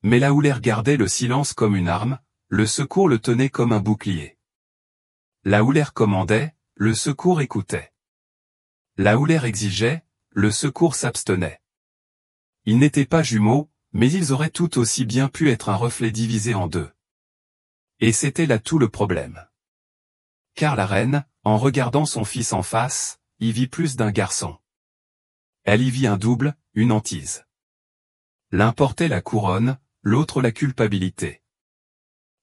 Mais la Houllère gardait le silence comme une arme, le secours le tenait comme un bouclier. La Houllère commandait, le secours écoutait. La Houllère exigeait, le secours s'abstenait. Ils n'étaient pas jumeaux, mais ils auraient tout aussi bien pu être un reflet divisé en deux. Et c'était là tout le problème. Car la reine, en regardant son fils en face, y vit plus d'un garçon. Elle y vit un double, une hantise. L'un portait la couronne, l'autre la culpabilité.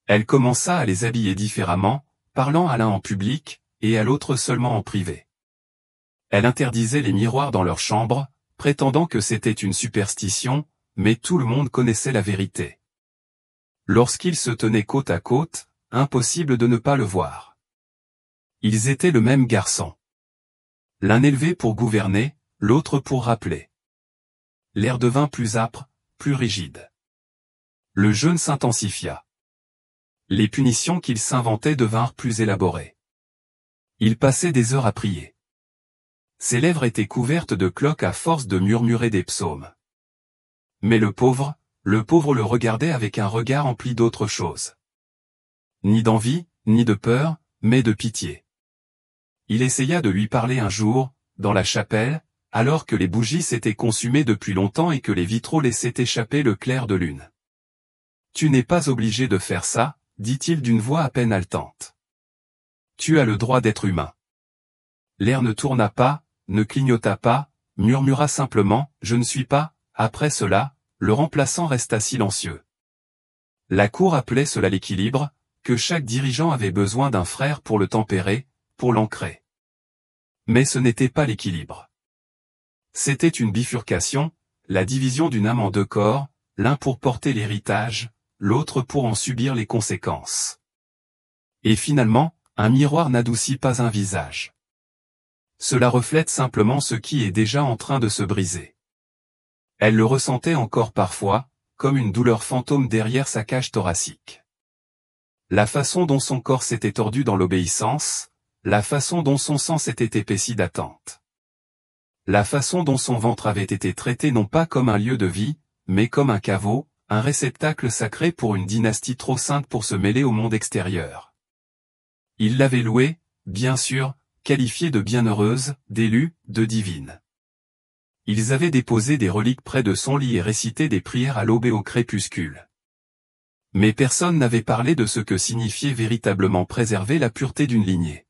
Elle commença à les habiller différemment, parlant à l'un en public, et à l'autre seulement en privé. Elle interdisait les miroirs dans leur chambre, prétendant que c'était une superstition, mais tout le monde connaissait la vérité. Lorsqu'ils se tenaient côte à côte, impossible de ne pas le voir. Ils étaient le même garçon. L'un élevé pour gouverner, l'autre pour rappeler. L'air devint plus âpre, plus rigide. Le jeûne s'intensifia. Les punitions qu'il s'inventait devinrent plus élaborées. Il passait des heures à prier. Ses lèvres étaient couvertes de cloques à force de murmurer des psaumes. Mais le pauvre le regardait avec un regard empli d'autre chose. Ni d'envie, ni de peur, mais de pitié. Il essaya de lui parler un jour, dans la chapelle, alors que les bougies s'étaient consumées depuis longtemps et que les vitraux laissaient échapper le clair de lune. « Tu n'es pas obligé de faire ça, dit-il d'une voix à peine haletante. tu as le droit d'être humain. L'air ne tourna pas, ne clignota pas, murmura simplement, je ne suis pas. Après cela, le remplaçant resta silencieux. La cour appelait cela l'équilibre, que chaque dirigeant avait besoin d'un frère pour le tempérer, pour l'ancrer. Mais ce n'était pas l'équilibre. C'était une bifurcation, la division d'une âme en deux corps, l'un pour porter l'héritage, l'autre pour en subir les conséquences. Et finalement, un miroir n'adoucit pas un visage. Cela reflète simplement ce qui est déjà en train de se briser. Elle le ressentait encore parfois, comme une douleur fantôme derrière sa cage thoracique. La façon dont son corps s'était tordu dans l'obéissance, la façon dont son sang s'était épaissi d'attente. La façon dont son ventre avait été traité non pas comme un lieu de vie, mais comme un caveau, un réceptacle sacré pour une dynastie trop sainte pour se mêler au monde extérieur. Il l'avait louée, bien sûr, qualifiée de bienheureuse, d'élue, de divine. Ils avaient déposé des reliques près de son lit et récité des prières à l'aube et au crépuscule. Mais personne n'avait parlé de ce que signifiait véritablement préserver la pureté d'une lignée.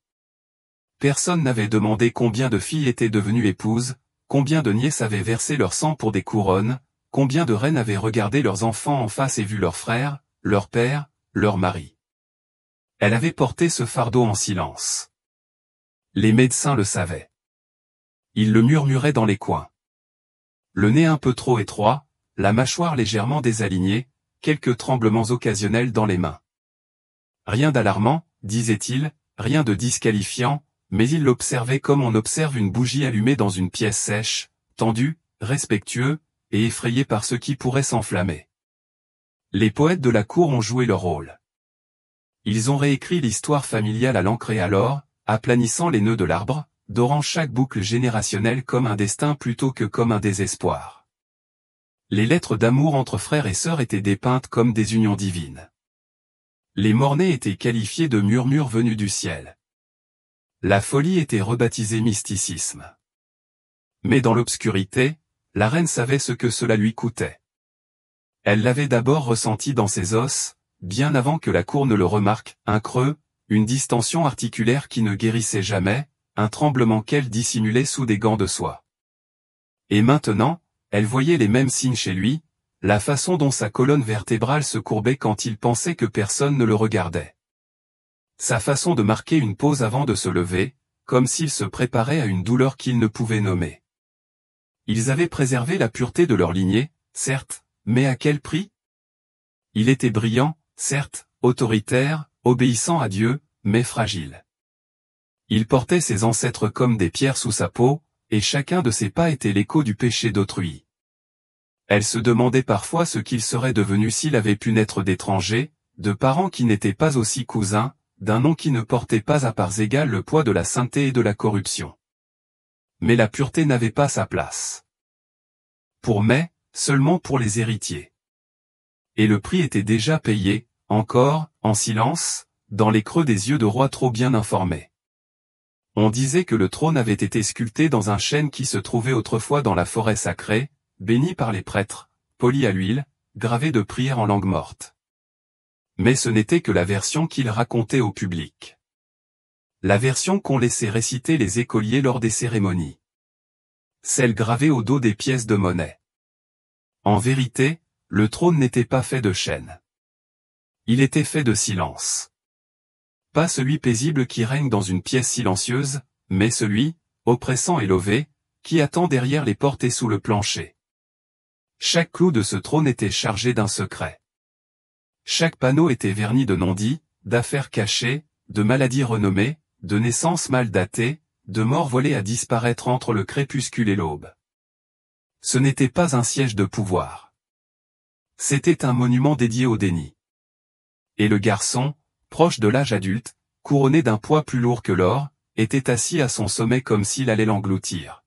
Personne n'avait demandé combien de filles étaient devenues épouses, combien de nièces avaient versé leur sang pour des couronnes, combien de reines avaient regardé leurs enfants en face et vu leurs frères, leur père, leur mari. Elle avait porté ce fardeau en silence. Les médecins le savaient. Ils le murmuraient dans les coins. Le nez un peu trop étroit, la mâchoire légèrement désalignée, quelques tremblements occasionnels dans les mains. Rien d'alarmant, disait-il, rien de disqualifiant, mais il l'observait comme on observe une bougie allumée dans une pièce sèche, tendu, respectueux, et effrayé par ce qui pourrait s'enflammer. Les poètes de la cour ont joué leur rôle. Ils ont réécrit l'histoire familiale à l'encre et à l'or, aplanissant les nœuds de l'arbre, dorant chaque boucle générationnelle comme un destin plutôt que comme un désespoir. Les lettres d'amour entre frères et sœurs étaient dépeintes comme des unions divines. Les mornais étaient qualifiés de murmures venus du ciel. La folie était rebaptisée mysticisme. Mais dans l'obscurité, la reine savait ce que cela lui coûtait. Elle l'avait d'abord ressenti dans ses os, bien avant que la cour ne le remarque, un creux, une distension articulaire qui ne guérissait jamais, un tremblement qu'elle dissimulait sous des gants de soie. Et maintenant, elle voyait les mêmes signes chez lui, la façon dont sa colonne vertébrale se courbait quand il pensait que personne ne le regardait. Sa façon de marquer une pause avant de se lever, comme s'il se préparait à une douleur qu'il ne pouvait nommer. Ils avaient préservé la pureté de leur lignée, certes, mais à quel prix? Il était brillant, certes, autoritaire, obéissant à Dieu, mais fragile. Il portait ses ancêtres comme des pierres sous sa peau, et chacun de ses pas était l'écho du péché d'autrui. Elle se demandait parfois ce qu'il serait devenu s'il avait pu naître d'étrangers, de parents qui n'étaient pas aussi cousins, d'un nom qui ne portait pas à parts égales le poids de la sainteté et de la corruption. Mais la pureté n'avait pas sa place. Seulement pour les héritiers. Et le prix était déjà payé, encore, en silence, dans les creux des yeux de rois trop bien informés. On disait que le trône avait été sculpté dans un chêne qui se trouvait autrefois dans la forêt sacrée, béni par les prêtres, poli à l'huile, gravé de prières en langue morte. Mais ce n'était que la version qu'il racontait au public. La version qu'ont laissé réciter les écoliers lors des cérémonies. Celle gravée au dos des pièces de monnaie. En vérité, le trône n'était pas fait de chêne. Il était fait de silence. Pas celui paisible qui règne dans une pièce silencieuse, mais celui, oppressant et lové, qui attend derrière les portes et sous le plancher. Chaque clou de ce trône était chargé d'un secret. Chaque panneau était verni de non-dits, d'affaires cachées, de maladies renommées, de naissances mal datées, de morts volées à disparaître entre le crépuscule et l'aube. Ce n'était pas un siège de pouvoir. C'était un monument dédié au déni. Et le garçon, proche de l'âge adulte, couronné d'un poids plus lourd que l'or, était assis à son sommet comme s'il allait l'engloutir.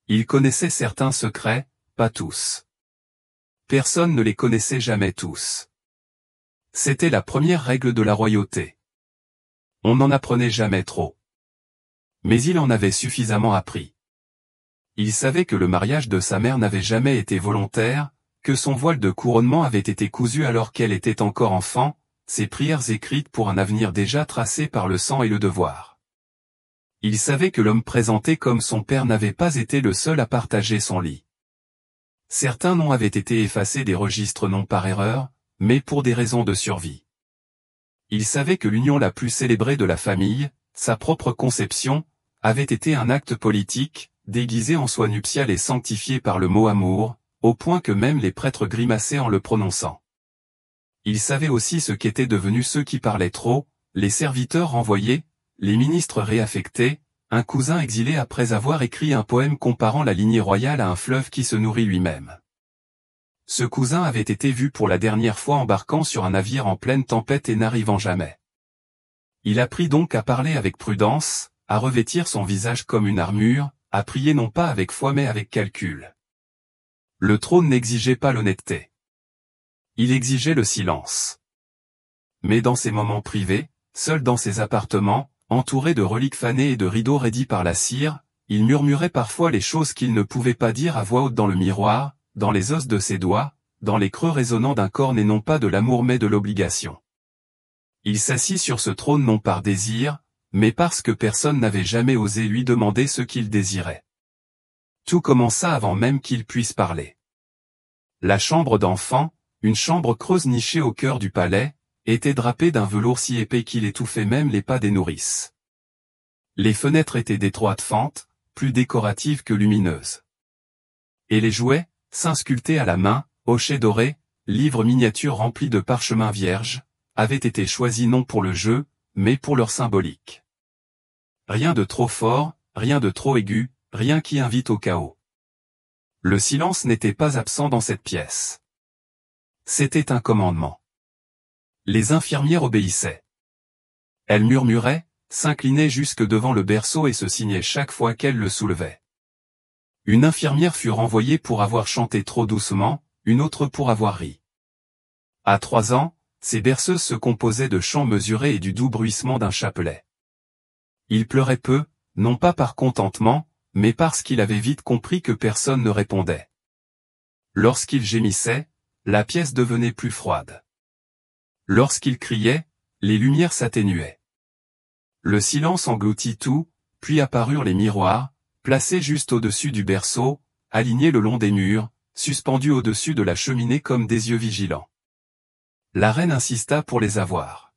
Il connaissait certains secrets, pas tous. Personne ne les connaissait jamais tous. C'était la première règle de la royauté. On n'en apprenait jamais trop. Mais il en avait suffisamment appris. Il savait que le mariage de sa mère n'avait jamais été volontaire, que son voile de couronnement avait été cousu alors qu'elle était encore enfant, ses prières écrites pour un avenir déjà tracé par le sang et le devoir. Il savait que l'homme présenté comme son père n'avait pas été le seul à partager son lit. Certains noms avaient été effacés des registres non par erreur, mais pour des raisons de survie. Il savait que l'union la plus célébrée de la famille, sa propre conception, avait été un acte politique, déguisé en soie nuptiale et sanctifié par le mot amour, au point que même les prêtres grimaçaient en le prononçant. Il savait aussi ce qu'étaient devenus ceux qui parlaient trop, les serviteurs renvoyés, les ministres réaffectés, un cousin exilé après avoir écrit un poème comparant la lignée royale à un fleuve qui se nourrit lui-même. Ce cousin avait été vu pour la dernière fois embarquant sur un navire en pleine tempête et n'arrivant jamais. Il apprit donc à parler avec prudence, à revêtir son visage comme une armure, à prier non pas avec foi mais avec calcul. Le trône n'exigeait pas l'honnêteté. Il exigeait le silence. Mais dans ses moments privés, seul dans ses appartements, entouré de reliques fanées et de rideaux raidis par la cire, il murmurait parfois les choses qu'il ne pouvait pas dire à voix haute dans le miroir, dans les os de ses doigts, dans les creux résonnants d'un corps et non pas de l'amour mais de l'obligation. Il s'assit sur ce trône non par désir, mais parce que personne n'avait jamais osé lui demander ce qu'il désirait. Tout commença avant même qu'il puisse parler. La chambre d'enfant, une chambre creuse nichée au cœur du palais, était drapée d'un velours si épais qu'il étouffait même les pas des nourrices. Les fenêtres étaient d'étroites fentes, plus décoratives que lumineuses. Et les jouets, seins sculptés à la main, hochets dorés, livres miniatures remplis de parchemins vierges, avaient été choisis non pour le jeu, mais pour leur symbolique. Rien de trop fort, rien de trop aigu, rien qui invite au chaos. Le silence n'était pas absent dans cette pièce. C'était un commandement. Les infirmières obéissaient. Elles murmuraient, s'inclinaient jusque devant le berceau et se signaient chaque fois qu'elles le soulevaient. Une infirmière fut renvoyée pour avoir chanté trop doucement, une autre pour avoir ri. À 3 ans, ces berceuses se composaient de chants mesurés et du doux bruissement d'un chapelet. Il pleurait peu, non pas par contentement, mais parce qu'il avait vite compris que personne ne répondait. Lorsqu'il gémissait, la pièce devenait plus froide. Lorsqu'il criait, les lumières s'atténuaient. Le silence engloutit tout, puis apparurent les miroirs, placés juste au-dessus du berceau, alignés le long des murs, suspendus au-dessus de la cheminée comme des yeux vigilants. La reine insista pour les avoir.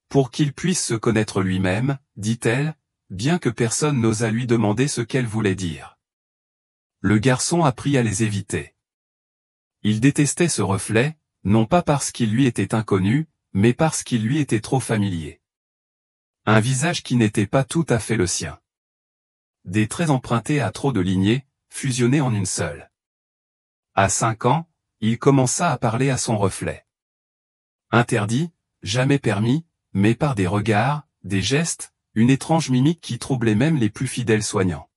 Pour qu'il puisse se connaître lui-même, dit-elle, bien que personne n'osât lui demander ce qu'elle voulait dire. Le garçon apprit à les éviter. Il détestait ce reflet, non pas parce qu'il lui était inconnu, mais parce qu'il lui était trop familier. Un visage qui n'était pas tout à fait le sien. Des traits empruntés à trop de lignées, fusionnés en une seule. À 5 ans, il commença à parler à son reflet. Interdit, jamais permis, mais par des regards, des gestes, une étrange mimique qui troublait même les plus fidèles soignants.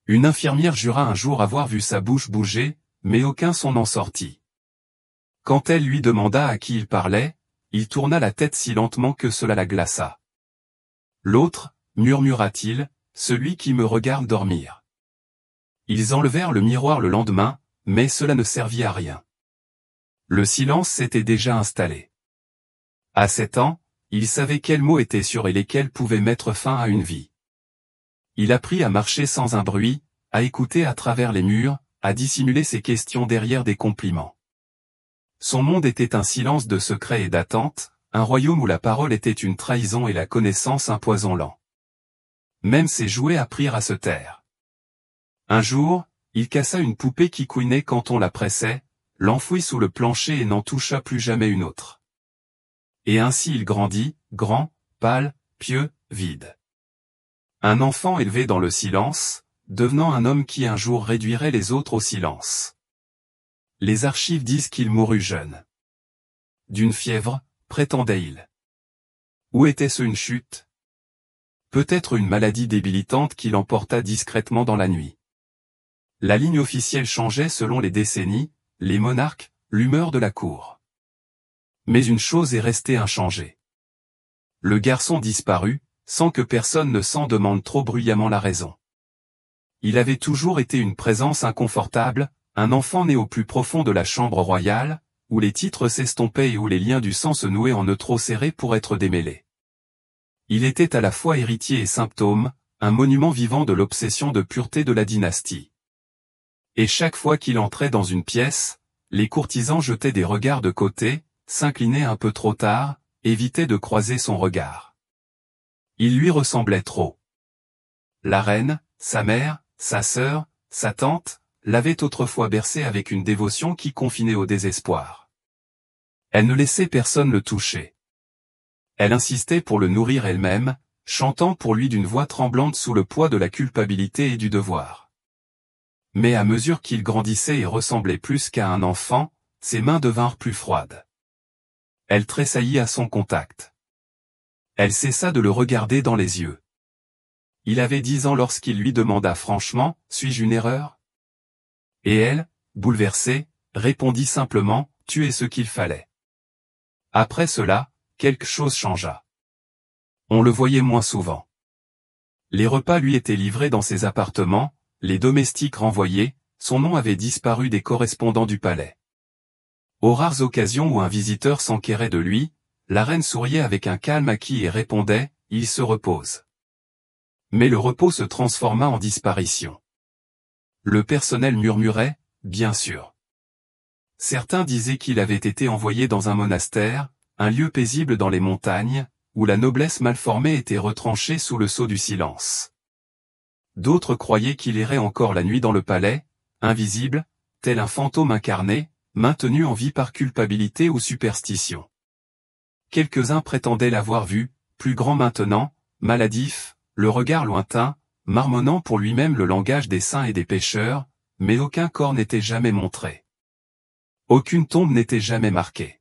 Une infirmière jura un jour avoir vu sa bouche bouger, mais aucun son n'en sortit. Quand elle lui demanda à qui il parlait, il tourna la tête si lentement que cela la glaça. L'autre, murmura-t-il, celui qui me regarde dormir. Ils enlevèrent le miroir le lendemain, mais cela ne servit à rien. Le silence s'était déjà installé. À 7 ans, il savait quels mots étaient sûrs et lesquels pouvaient mettre fin à une vie. Il apprit à marcher sans un bruit, à écouter à travers les murs, à dissimuler ses questions derrière des compliments. Son monde était un silence de secret et d'attente, un royaume où la parole était une trahison et la connaissance un poison lent. Même ses jouets apprirent à se taire. Un jour, il cassa une poupée qui couinait quand on la pressait, l'enfouit sous le plancher et n'en toucha plus jamais une autre. Et ainsi il grandit, grand, pâle, pieux, vide. Un enfant élevé dans le silence, devenant un homme qui un jour réduirait les autres au silence. Les archives disent qu'il mourut jeune. D'une fièvre, prétendait-il. Ou était-ce une chute? Peut-être une maladie débilitante qui l'emporta discrètement dans la nuit. La ligne officielle changeait selon les décennies, les monarques, l'humeur de la cour. Mais une chose est restée inchangée. Le garçon disparut, sans que personne ne s'en demande trop bruyamment la raison. Il avait toujours été une présence inconfortable, un enfant né au plus profond de la chambre royale, où les titres s'estompaient et où les liens du sang se nouaient en nœuds trop serrés pour être démêlés. Il était à la fois héritier et symptôme, un monument vivant de l'obsession de pureté de la dynastie. Et chaque fois qu'il entrait dans une pièce, les courtisans jetaient des regards de côté, s'inclinaient un peu trop tard, évitaient de croiser son regard. Il lui ressemblait trop. La reine, sa mère, sa sœur, sa tante, l'avaient autrefois bercé avec une dévotion qui confinait au désespoir. Elle ne laissait personne le toucher. Elle insistait pour le nourrir elle-même, chantant pour lui d'une voix tremblante sous le poids de la culpabilité et du devoir. Mais à mesure qu'il grandissait et ressemblait plus qu'à un enfant, ses mains devinrent plus froides. Elle tressaillit à son contact. Elle cessa de le regarder dans les yeux. Il avait 10 ans lorsqu'il lui demanda franchement, « Suis-je une erreur ?» Et elle, bouleversée, répondit simplement, « Tu es ce qu'il fallait. » Après cela, quelque chose changea. On le voyait moins souvent. Les repas lui étaient livrés dans ses appartements, les domestiques renvoyés, son nom avait disparu des correspondants du palais. Aux rares occasions où un visiteur s'enquérait de lui, la reine souriait avec un calme acquis et répondait, « Il se repose. » Mais le repos se transforma en disparition. Le personnel murmurait, « Bien sûr. » Certains disaient qu'il avait été envoyé dans un monastère, un lieu paisible dans les montagnes, où la noblesse malformée était retranchée sous le sceau du silence. D'autres croyaient qu'il errait encore la nuit dans le palais, invisible, tel un fantôme incarné, maintenu en vie par culpabilité ou superstition. Quelques-uns prétendaient l'avoir vu, plus grand maintenant, maladif, le regard lointain, marmonnant pour lui-même le langage des saints et des pécheurs, mais aucun corps n'était jamais montré. Aucune tombe n'était jamais marquée.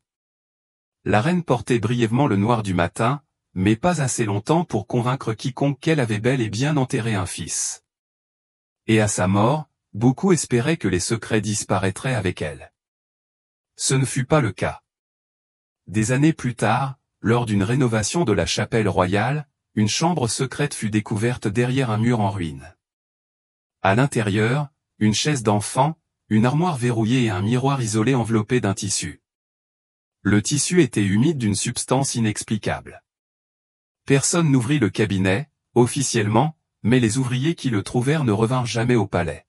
La reine portait brièvement le noir du matin, mais pas assez longtemps pour convaincre quiconque qu'elle avait bel et bien enterré un fils. Et à sa mort, beaucoup espéraient que les secrets disparaîtraient avec elle. Ce ne fut pas le cas. Des années plus tard, lors d'une rénovation de la chapelle royale, une chambre secrète fut découverte derrière un mur en ruine. À l'intérieur, une chaise d'enfant, une armoire verrouillée et un miroir isolé enveloppé d'un tissu. Le tissu était humide d'une substance inexplicable. Personne n'ouvrit le cabinet, officiellement, mais les ouvriers qui le trouvèrent ne revinrent jamais au palais.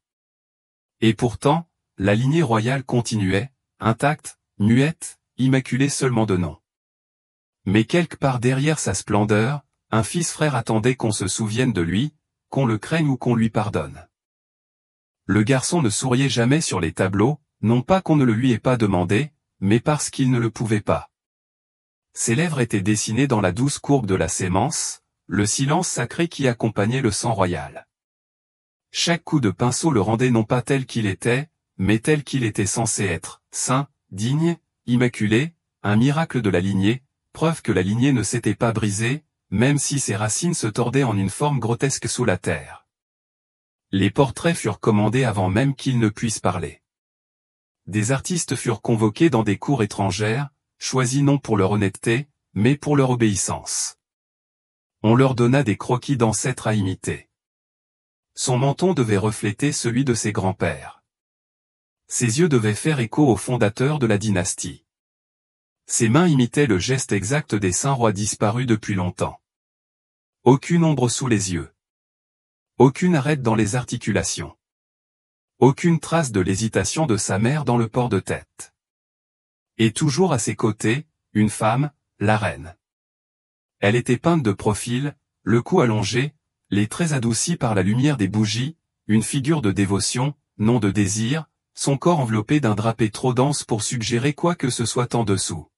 Et pourtant, la lignée royale continuait, intacte, muette, immaculée seulement de nom. Mais quelque part derrière sa splendeur, un fils frère attendait qu'on se souvienne de lui, qu'on le craigne ou qu'on lui pardonne. Le garçon ne souriait jamais sur les tableaux, non pas qu'on ne le lui ait pas demandé, mais parce qu'il ne le pouvait pas. Ses lèvres étaient dessinées dans la douce courbe de la sémence, le silence sacré qui accompagnait le sang royal. Chaque coup de pinceau le rendait non pas tel qu'il était, mais tel qu'il était censé être, saint, digne, immaculé, un miracle de la lignée, preuve que la lignée ne s'était pas brisée, même si ses racines se tordaient en une forme grotesque sous la terre. Les portraits furent commandés avant même qu'ils ne puissent parler. Des artistes furent convoqués dans des cours étrangères, choisis non pour leur honnêteté, mais pour leur obéissance. On leur donna des croquis d'ancêtres à imiter. Son menton devait refléter celui de ses grands-pères. Ses yeux devaient faire écho au fondateur de la dynastie. Ses mains imitaient le geste exact des saints rois disparus depuis longtemps. Aucune ombre sous les yeux. Aucune arête dans les articulations. Aucune trace de l'hésitation de sa mère dans le port de tête. Et toujours à ses côtés, une femme, la reine. Elle était peinte de profil, le cou allongé, les traits adoucis par la lumière des bougies, une figure de dévotion, non de désir, son corps enveloppé d'un drapé trop dense pour suggérer quoi que ce soit en dessous.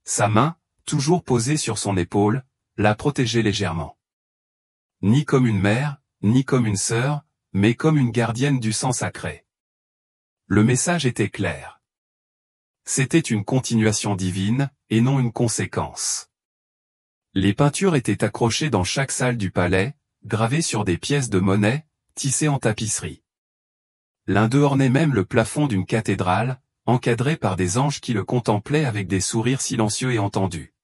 Sa main, toujours posée sur son épaule, la protégeait légèrement. Ni comme une mère, ni comme une sœur, mais comme une gardienne du sang sacré. Le message était clair. C'était une continuation divine, et non une conséquence. Les peintures étaient accrochées dans chaque salle du palais, gravées sur des pièces de monnaie, tissées en tapisserie. L'un d'eux ornait même le plafond d'une cathédrale, encadré par des anges qui le contemplaient avec des sourires silencieux et entendus.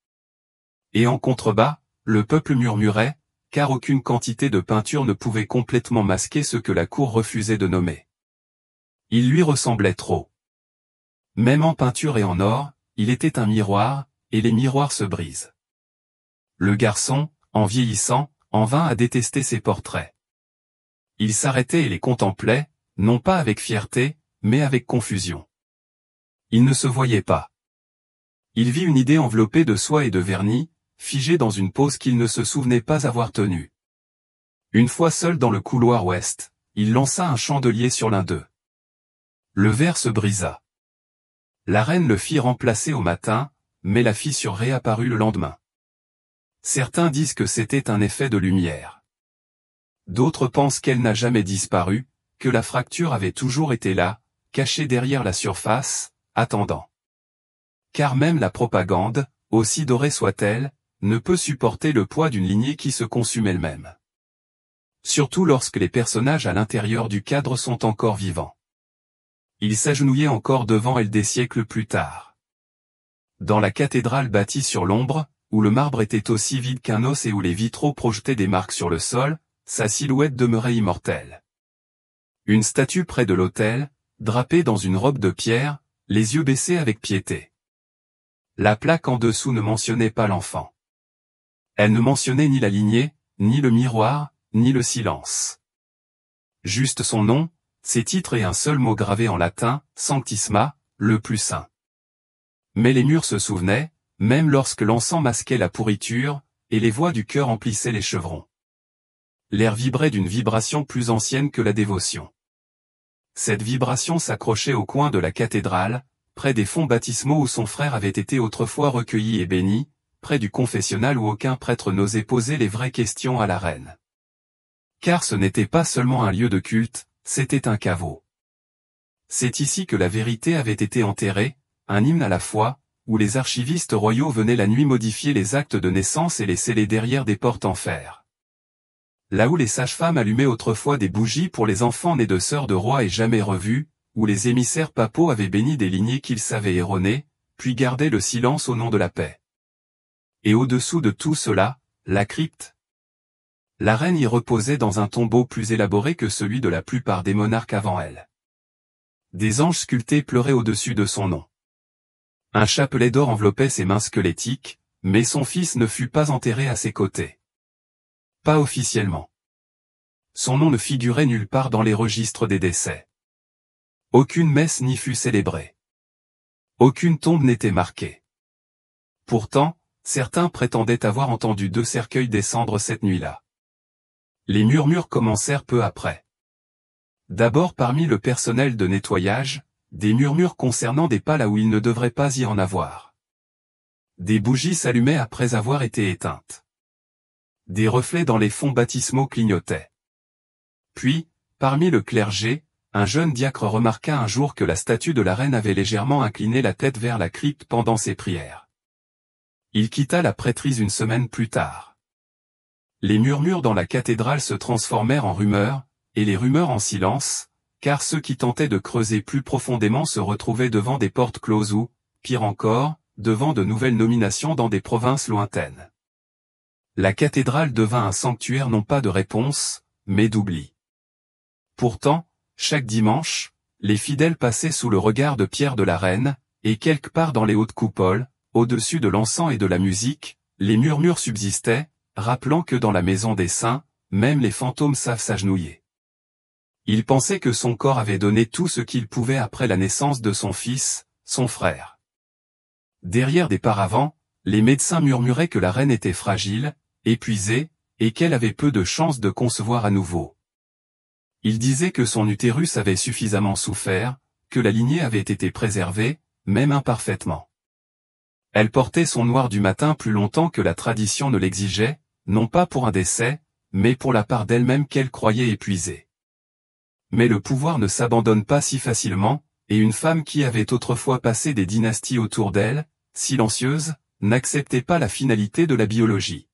Et en contrebas, le peuple murmurait, car aucune quantité de peinture ne pouvait complètement masquer ce que la cour refusait de nommer. Il lui ressemblait trop. Même en peinture et en or, il était un miroir, et les miroirs se brisent. Le garçon, en vieillissant, en vint à détester ces portraits. Il s'arrêtait et les contemplait, non pas avec fierté, mais avec confusion. Il ne se voyait pas. Il vit une idée enveloppée de soie et de vernis, figée dans une pose qu'il ne se souvenait pas avoir tenue. Une fois seul dans le couloir ouest, il lança un chandelier sur l'un d'eux. Le verre se brisa. La reine le fit remplacer au matin, mais la fissure réapparut le lendemain. Certains disent que c'était un effet de lumière. D'autres pensent qu'elle n'a jamais disparu, que la fracture avait toujours été là, cachée derrière la surface, attendant. Car même la propagande, aussi dorée soit-elle, ne peut supporter le poids d'une lignée qui se consume elle-même. Surtout lorsque les personnages à l'intérieur du cadre sont encore vivants. Ils s'agenouillaient encore devant elle des siècles plus tard. Dans la cathédrale bâtie sur l'ombre, où le marbre était aussi vide qu'un os et où les vitraux projetaient des marques sur le sol, sa silhouette demeurait immortelle. Une statue près de l'autel, drapée dans une robe de pierre, les yeux baissés avec piété. La plaque en dessous ne mentionnait pas l'enfant. Elle ne mentionnait ni la lignée, ni le miroir, ni le silence. Juste son nom, ses titres et un seul mot gravé en latin, Sanctissima, le plus saint. Mais les murs se souvenaient, même lorsque l'encens masquait la pourriture, et les voix du chœur emplissaient les chevrons. L'air vibrait d'une vibration plus ancienne que la dévotion. Cette vibration s'accrochait au coin de la cathédrale, près des fonts baptismaux où son frère avait été autrefois recueilli et béni, près du confessionnal où aucun prêtre n'osait poser les vraies questions à la reine. Car ce n'était pas seulement un lieu de culte, c'était un caveau. C'est ici que la vérité avait été enterrée, un hymne à la foi, où les archivistes royaux venaient la nuit modifier les actes de naissance et les sceller derrière des portes en fer. Là où les sages-femmes allumaient autrefois des bougies pour les enfants nés de sœurs de rois et jamais revus, où les émissaires papaux avaient béni des lignées qu'ils savaient erronées, puis gardaient le silence au nom de la paix. Et au-dessous de tout cela, la crypte. La reine y reposait dans un tombeau plus élaboré que celui de la plupart des monarques avant elle. Des anges sculptés pleuraient au-dessus de son nom. Un chapelet d'or enveloppait ses mains squelettiques, mais son fils ne fut pas enterré à ses côtés. Pas officiellement. Son nom ne figurait nulle part dans les registres des décès. Aucune messe n'y fut célébrée. Aucune tombe n'était marquée. Pourtant, certains prétendaient avoir entendu 2 cercueils descendre cette nuit-là. Les murmures commencèrent peu après. D'abord parmi le personnel de nettoyage, des murmures concernant des pas là où il ne devrait pas y en avoir. Des bougies s'allumaient après avoir été éteintes. Des reflets dans les fonts baptismaux clignotaient. Puis, parmi le clergé, un jeune diacre remarqua un jour que la statue de la reine avait légèrement incliné la tête vers la crypte pendant ses prières. Il quitta la prêtrise une semaine plus tard. Les murmures dans la cathédrale se transformèrent en rumeurs, et les rumeurs en silence, car ceux qui tentaient de creuser plus profondément se retrouvaient devant des portes closes ou, pire encore, devant de nouvelles nominations dans des provinces lointaines. La cathédrale devint un sanctuaire non pas de réponse, mais d'oubli. Pourtant, chaque dimanche, les fidèles passaient sous le regard de pierre de la reine, et quelque part dans les hautes coupoles, au-dessus de l'encens et de la musique, les murmures subsistaient, rappelant que dans la maison des saints, même les fantômes savent s'agenouiller. Il pensait que son corps avait donné tout ce qu'il pouvait après la naissance de son fils, son frère. Derrière des paravents, les médecins murmuraient que la reine était fragile, épuisée, et qu'elle avait peu de chances de concevoir à nouveau. Ils disaient que son utérus avait suffisamment souffert, que la lignée avait été préservée, même imparfaitement. Elle portait son noir du matin plus longtemps que la tradition ne l'exigeait, non pas pour un décès, mais pour la part d'elle-même qu'elle croyait épuisée. Mais le pouvoir ne s'abandonne pas si facilement, et une femme qui avait autrefois passé des dynasties autour d'elle, silencieuse, n'acceptait pas la finalité de la biologie.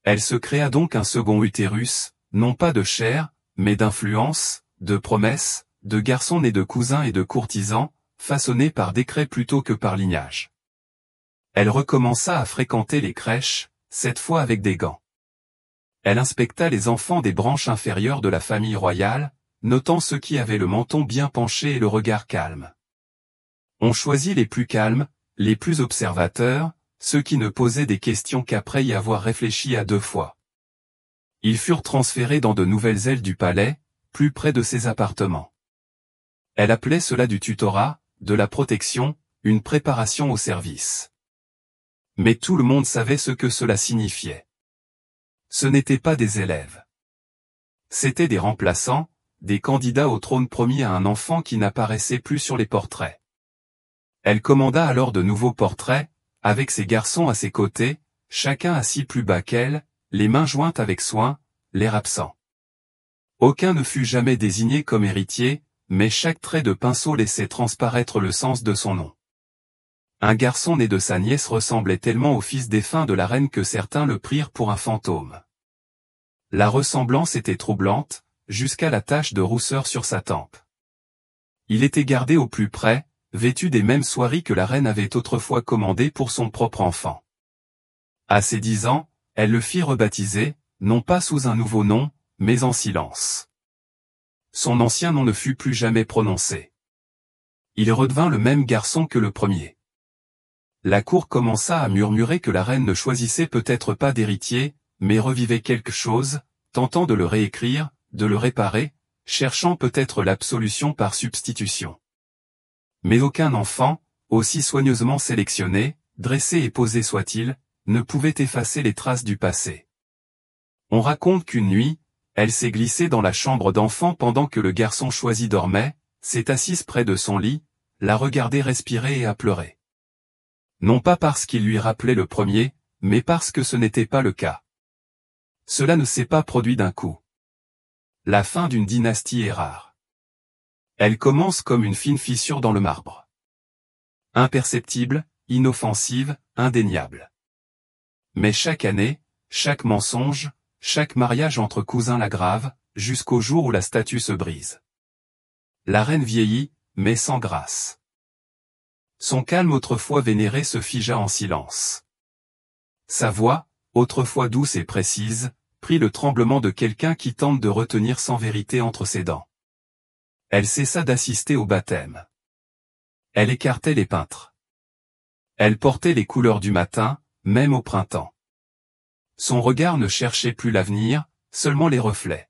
Elle se créa donc un second utérus, non pas de chair, mais d'influence, de promesses, de garçons nés de cousins et de courtisans, façonnés par décret plutôt que par lignage. Elle recommença à fréquenter les crèches, cette fois avec des gants. Elle inspecta les enfants des branches inférieures de la famille royale, notant ceux qui avaient le menton bien penché et le regard calme. On choisit les plus calmes, les plus observateurs, ceux qui ne posaient des questions qu'après y avoir réfléchi à 2 fois. Ils furent transférés dans de nouvelles ailes du palais, plus près de ses appartements. Elle appelait cela du tutorat, de la protection, une préparation au service. Mais tout le monde savait ce que cela signifiait. Ce n'étaient pas des élèves. C'étaient des remplaçants, des candidats au trône promis à un enfant qui n'apparaissait plus sur les portraits. Elle commanda alors de nouveaux portraits, avec ses garçons à ses côtés, chacun assis plus bas qu'elle, les mains jointes avec soin, l'air absent. Aucun ne fut jamais désigné comme héritier, mais chaque trait de pinceau laissait transparaître le sens de son nom. Un garçon né de sa nièce ressemblait tellement au fils défunt de la reine que certains le prirent pour un fantôme. La ressemblance était troublante, jusqu'à la tache de rousseur sur sa tempe. Il était gardé au plus près, vêtu des mêmes soieries que la reine avait autrefois commandées pour son propre enfant. À ses 10 ans, elle le fit rebaptiser, non pas sous un nouveau nom, mais en silence. Son ancien nom ne fut plus jamais prononcé. Il redevint le même garçon que le premier. La cour commença à murmurer que la reine ne choisissait peut-être pas d'héritier, mais revivait quelque chose, tentant de le réécrire, de le réparer, cherchant peut-être l'absolution par substitution. Mais aucun enfant, aussi soigneusement sélectionné, dressé et posé soit-il, ne pouvait effacer les traces du passé. On raconte qu'une nuit, elle s'est glissée dans la chambre d'enfant pendant que le garçon choisi dormait, s'est assise près de son lit, l'a regardé respirer et a pleuré. Non pas parce qu'il lui rappelait le premier, mais parce que ce n'était pas le cas. Cela ne s'est pas produit d'un coup. La fin d'une dynastie est rare. Elle commence comme une fine fissure dans le marbre. Imperceptible, inoffensive, indéniable. Mais chaque année, chaque mensonge, chaque mariage entre cousins l'aggrave, jusqu'au jour où la statue se brise. La reine vieillit, mais sans grâce. Son calme autrefois vénéré se figea en silence. Sa voix, autrefois douce et précise, prit le tremblement de quelqu'un qui tente de retenir sans vérité entre ses dents. Elle cessa d'assister au baptême. Elle écartait les peintres. Elle portait les couleurs du matin, même au printemps. Son regard ne cherchait plus l'avenir, seulement les reflets.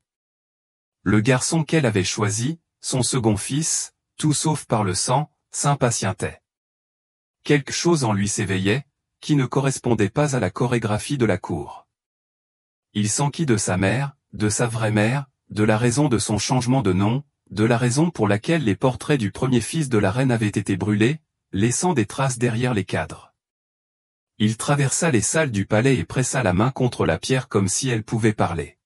Le garçon qu'elle avait choisi, son second fils, tout sauf par le sang, s'impatientait. Quelque chose en lui s'éveillait, qui ne correspondait pas à la chorégraphie de la cour. Il s'enquit de sa mère, de sa vraie mère, de la raison de son changement de nom, de la raison pour laquelle les portraits du premier fils de la reine avaient été brûlés, laissant des traces derrière les cadres. Il traversa les salles du palais et pressa la main contre la pierre comme si elle pouvait parler.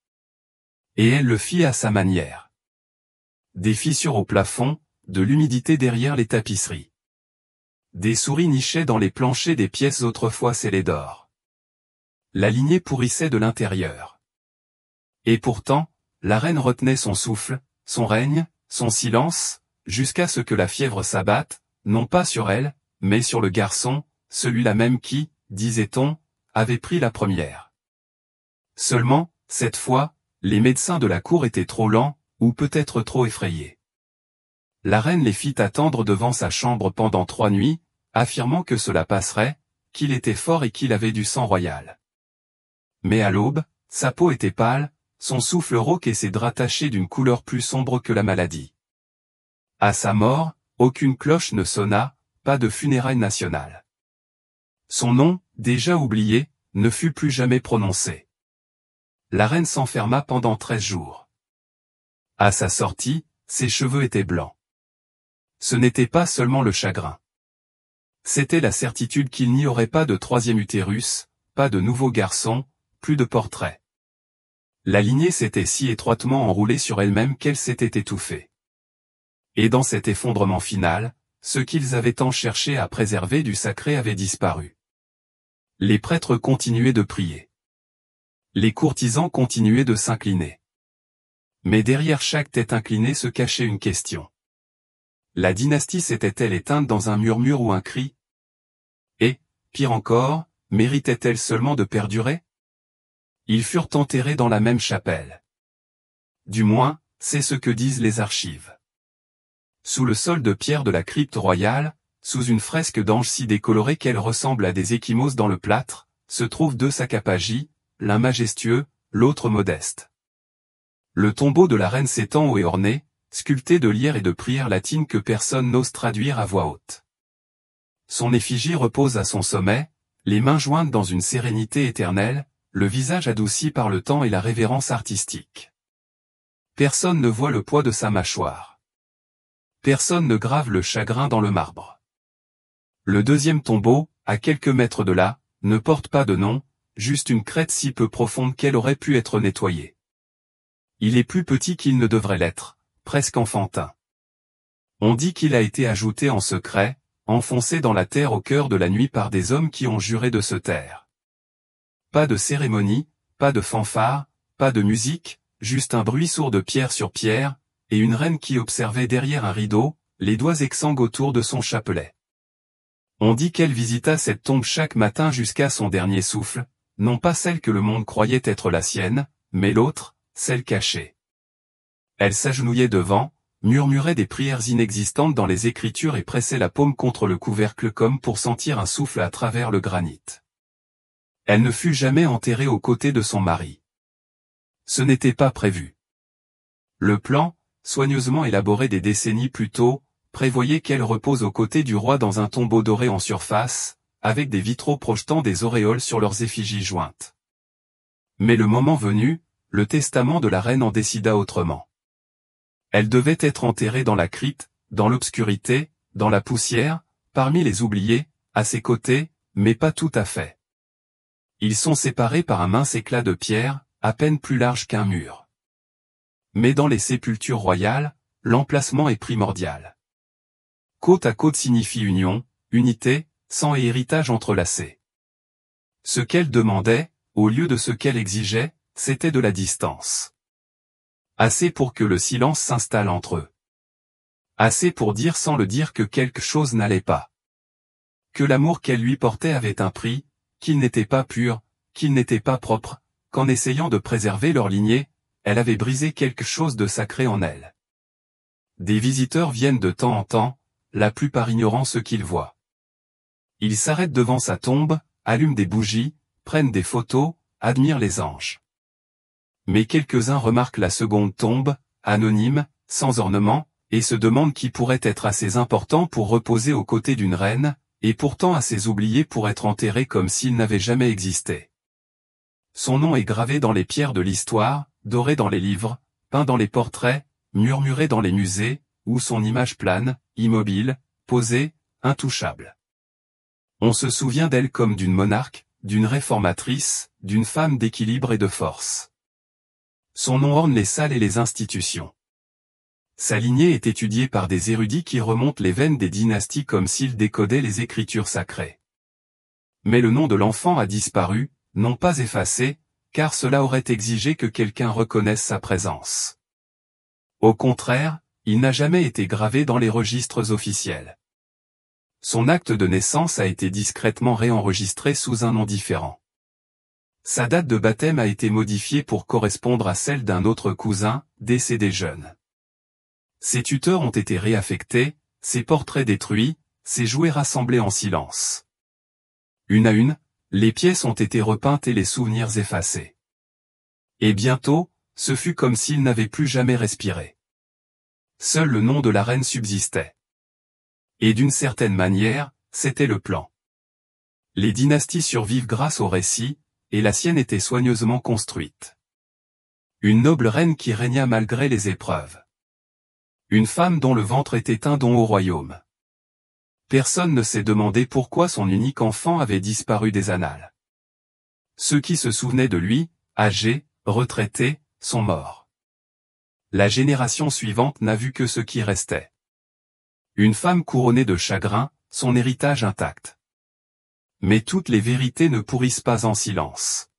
Et elle le fit à sa manière. Des fissures au plafond, de l'humidité derrière les tapisseries. Des souris nichaient dans les planchers des pièces autrefois scellées d'or. La lignée pourrissait de l'intérieur. Et pourtant, la reine retenait son souffle, son règne, son silence, jusqu'à ce que la fièvre s'abatte, non pas sur elle, mais sur le garçon, celui-là même qui, disait-on, avait pris la première. Seulement, cette fois, les médecins de la cour étaient trop lents, ou peut-être trop effrayés. La reine les fit attendre devant sa chambre pendant 3 nuits, affirmant que cela passerait, qu'il était fort et qu'il avait du sang royal. Mais à l'aube, sa peau était pâle, son souffle rauque et ses draps tachés d'une couleur plus sombre que la maladie. À sa mort, aucune cloche ne sonna, pas de funérailles nationales. Son nom, déjà oublié, ne fut plus jamais prononcé. La reine s'enferma pendant 13 jours. À sa sortie, ses cheveux étaient blancs. Ce n'était pas seulement le chagrin. C'était la certitude qu'il n'y aurait pas de 3e utérus, pas de nouveau garçon, plus de portrait. La lignée s'était si étroitement enroulée sur elle-même qu'elle s'était étouffée. Et dans cet effondrement final, ce qu'ils avaient tant cherché à préserver du sacré avait disparu. Les prêtres continuaient de prier. Les courtisans continuaient de s'incliner. Mais derrière chaque tête inclinée se cachait une question. La dynastie s'était-elle éteinte dans un murmure ou un cri? Et, pire encore, méritait-elle seulement de perdurer? Ils furent enterrés dans la même chapelle. Du moins, c'est ce que disent les archives. Sous le sol de pierre de la crypte royale, sous une fresque d'anges si décolorée qu'elle ressemble à des ecchymoses dans le plâtre, se trouvent deux sarcophages, l'un majestueux, l'autre modeste. Le tombeau de la reine s'étend haut et orné, sculpté de lierre et de prières latines que personne n'ose traduire à voix haute. Son effigie repose à son sommet, les mains jointes dans une sérénité éternelle, le visage adouci par le temps et la révérence artistique. Personne ne voit le poids de sa mâchoire. Personne ne grave le chagrin dans le marbre. Le deuxième tombeau, à quelques mètres de là, ne porte pas de nom, juste une crête si peu profonde qu'elle aurait pu être nettoyée. Il est plus petit qu'il ne devrait l'être, presque enfantin. On dit qu'il a été ajouté en secret, enfoncé dans la terre au cœur de la nuit par des hommes qui ont juré de se taire. Pas de cérémonie, pas de fanfare, pas de musique, juste un bruit sourd de pierre sur pierre, et une reine qui observait derrière un rideau, les doigts exsangues autour de son chapelet. On dit qu'elle visita cette tombe chaque matin jusqu'à son dernier souffle, non pas celle que le monde croyait être la sienne, mais l'autre, celle cachée. Elle s'agenouillait devant, murmurait des prières inexistantes dans les Écritures et pressait la paume contre le couvercle comme pour sentir un souffle à travers le granit. Elle ne fut jamais enterrée aux côtés de son mari. Ce n'était pas prévu. Le plan, soigneusement élaboré des décennies plus tôt, prévoyait qu'elle repose aux côtés du roi dans un tombeau doré en surface, avec des vitraux projetant des auréoles sur leurs effigies jointes. Mais le moment venu, le testament de la reine en décida autrement. Elle devait être enterrée dans la crypte, dans l'obscurité, dans la poussière, parmi les oubliés, à ses côtés, mais pas tout à fait. Ils sont séparés par un mince éclat de pierre, à peine plus large qu'un mur. Mais dans les sépultures royales, l'emplacement est primordial. Côte à côte signifie union, unité, sang et héritage entrelacés. Ce qu'elle demandait, au lieu de ce qu'elle exigeait, c'était de la distance. Assez pour que le silence s'installe entre eux. Assez pour dire sans le dire que quelque chose n'allait pas. Que l'amour qu'elle lui portait avait un prix, qu'il n'était pas pur, qu'il n'était pas propre, qu'en essayant de préserver leur lignée, elle avait brisé quelque chose de sacré en elle. Des visiteurs viennent de temps en temps, la plupart ignorant ce qu'ils voient. Ils s'arrêtent devant sa tombe, allument des bougies, prennent des photos, admirent les anges. Mais quelques-uns remarquent la seconde tombe, anonyme, sans ornement, et se demandent qui pourrait être assez important pour reposer aux côtés d'une reine, et pourtant assez oublié pour être enterré comme s'il n'avait jamais existé. Son nom est gravé dans les pierres de l'histoire, doré dans les livres, peint dans les portraits, murmuré dans les musées, où son image plane, immobile, posée, intouchable. On se souvient d'elle comme d'une monarque, d'une réformatrice, d'une femme d'équilibre et de force. Son nom orne les salles et les institutions. Sa lignée est étudiée par des érudits qui remontent les veines des dynasties comme s'ils décodaient les écritures sacrées. Mais le nom de l'enfant a disparu, non pas effacé, car cela aurait exigé que quelqu'un reconnaisse sa présence. Au contraire, il n'a jamais été gravé dans les registres officiels. Son acte de naissance a été discrètement réenregistré sous un nom différent. Sa date de baptême a été modifiée pour correspondre à celle d'un autre cousin, décédé jeune. Ses tuteurs ont été réaffectés, ses portraits détruits, ses jouets rassemblés en silence. Une à une, les pièces ont été repeintes et les souvenirs effacés. Et bientôt, ce fut comme s'il n'avait plus jamais respiré. Seul le nom de la reine subsistait. Et d'une certaine manière, c'était le plan. Les dynasties survivent grâce au récit, et la sienne était soigneusement construite. Une noble reine qui régna malgré les épreuves. Une femme dont le ventre était un don au royaume. Personne ne s'est demandé pourquoi son unique enfant avait disparu des annales. Ceux qui se souvenaient de lui, âgés, retraités, sont morts. La génération suivante n'a vu que ce qui restait. Une femme couronnée de chagrin, son héritage intact. Mais toutes les vérités ne pourrissent pas en silence.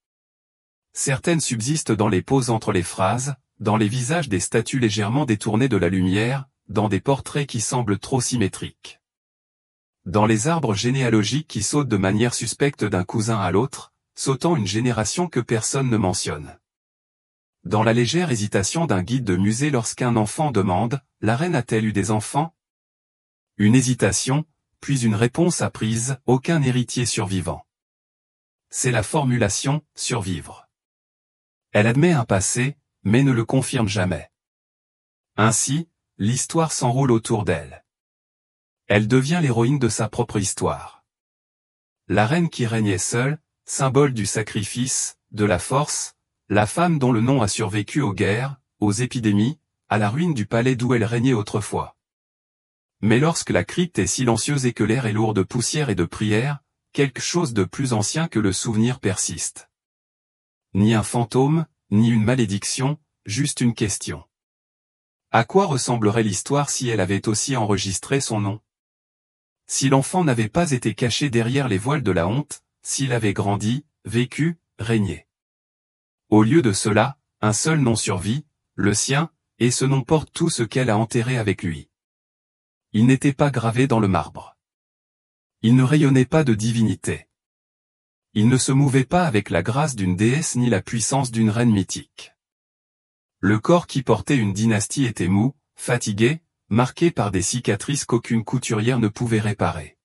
Certaines subsistent dans les pauses entre les phrases, dans les visages des statues légèrement détournées de la lumière, dans des portraits qui semblent trop symétriques. Dans les arbres généalogiques qui sautent de manière suspecte d'un cousin à l'autre, sautant une génération que personne ne mentionne. Dans la légère hésitation d'un guide de musée lorsqu'un enfant demande « La reine a-t-elle eu des enfants ?» Une hésitation, puis une réponse apprise, aucun héritier survivant. C'est la formulation « survivre ». Elle admet un passé, mais ne le confirme jamais. Ainsi, l'histoire s'enroule autour d'elle. Elle devient l'héroïne de sa propre histoire. La reine qui régnait seule, symbole du sacrifice, de la force, la femme dont le nom a survécu aux guerres, aux épidémies, à la ruine du palais d'où elle régnait autrefois. Mais lorsque la crypte est silencieuse et que l'air est lourd de poussière et de prière, quelque chose de plus ancien que le souvenir persiste. Ni un fantôme, ni une malédiction, juste une question. À quoi ressemblerait l'histoire si elle avait aussi enregistré son nom? Si l'enfant n'avait pas été caché derrière les voiles de la honte, s'il avait grandi, vécu, régné. Au lieu de cela, un seul nom survit, le sien, et ce nom porte tout ce qu'elle a enterré avec lui. Il n'était pas gravé dans le marbre. Il ne rayonnait pas de divinité. Il ne se mouvait pas avec la grâce d'une déesse ni la puissance d'une reine mythique. Le corps qui portait une dynastie était mou, fatigué, marqué par des cicatrices qu'aucune couturière ne pouvait réparer.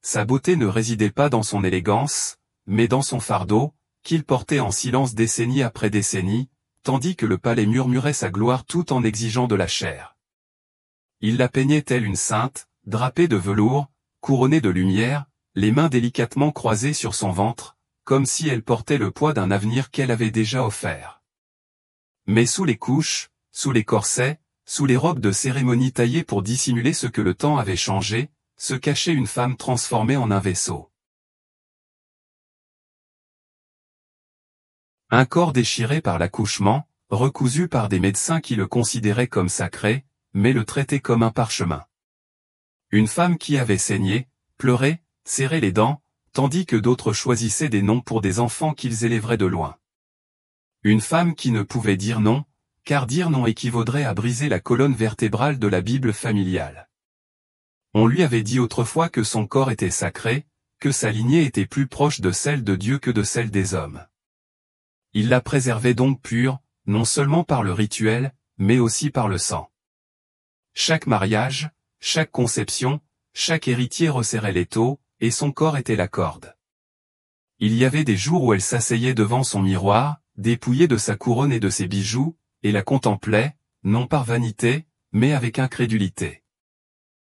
Sa beauté ne résidait pas dans son élégance, mais dans son fardeau, qu'il portait en silence décennie après décennie, tandis que le palais murmurait sa gloire tout en exigeant de la chair. Il la peignait telle une sainte, drapée de velours, couronnée de lumière, les mains délicatement croisées sur son ventre, comme si elle portait le poids d'un avenir qu'elle avait déjà offert. Mais sous les couches, sous les corsets, sous les robes de cérémonie taillées pour dissimuler ce que le temps avait changé, se cachait une femme transformée en un vaisseau. Un corps déchiré par l'accouchement, recousu par des médecins qui le considéraient comme sacré, mais le traitaient comme un parchemin. Une femme qui avait saigné, pleuré, serré les dents, tandis que d'autres choisissaient des noms pour des enfants qu'ils élèveraient de loin. Une femme qui ne pouvait dire non, car dire non équivaudrait à briser la colonne vertébrale de la Bible familiale. On lui avait dit autrefois que son corps était sacré, que sa lignée était plus proche de celle de Dieu que de celle des hommes. Il la préservait donc pure, non seulement par le rituel, mais aussi par le sang. Chaque mariage, chaque conception, chaque héritier resserrait l'étau, et son corps était la corde. Il y avait des jours où elle s'asseyait devant son miroir, dépouillée de sa couronne et de ses bijoux, et la contemplait, non par vanité, mais avec incrédulité.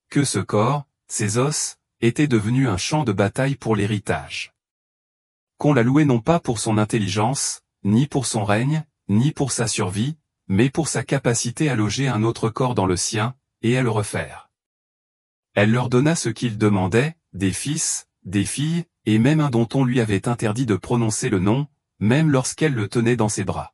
Que ce corps, ses os, était devenu un champ de bataille pour l'héritage. Qu'on la louait non pas pour son intelligence, ni pour son règne, ni pour sa survie, mais pour sa capacité à loger un autre corps dans le sien, et à le refaire. Elle leur donna ce qu'ils demandaient, des fils, des filles, et même un dont on lui avait interdit de prononcer le nom, même lorsqu'elle le tenait dans ses bras.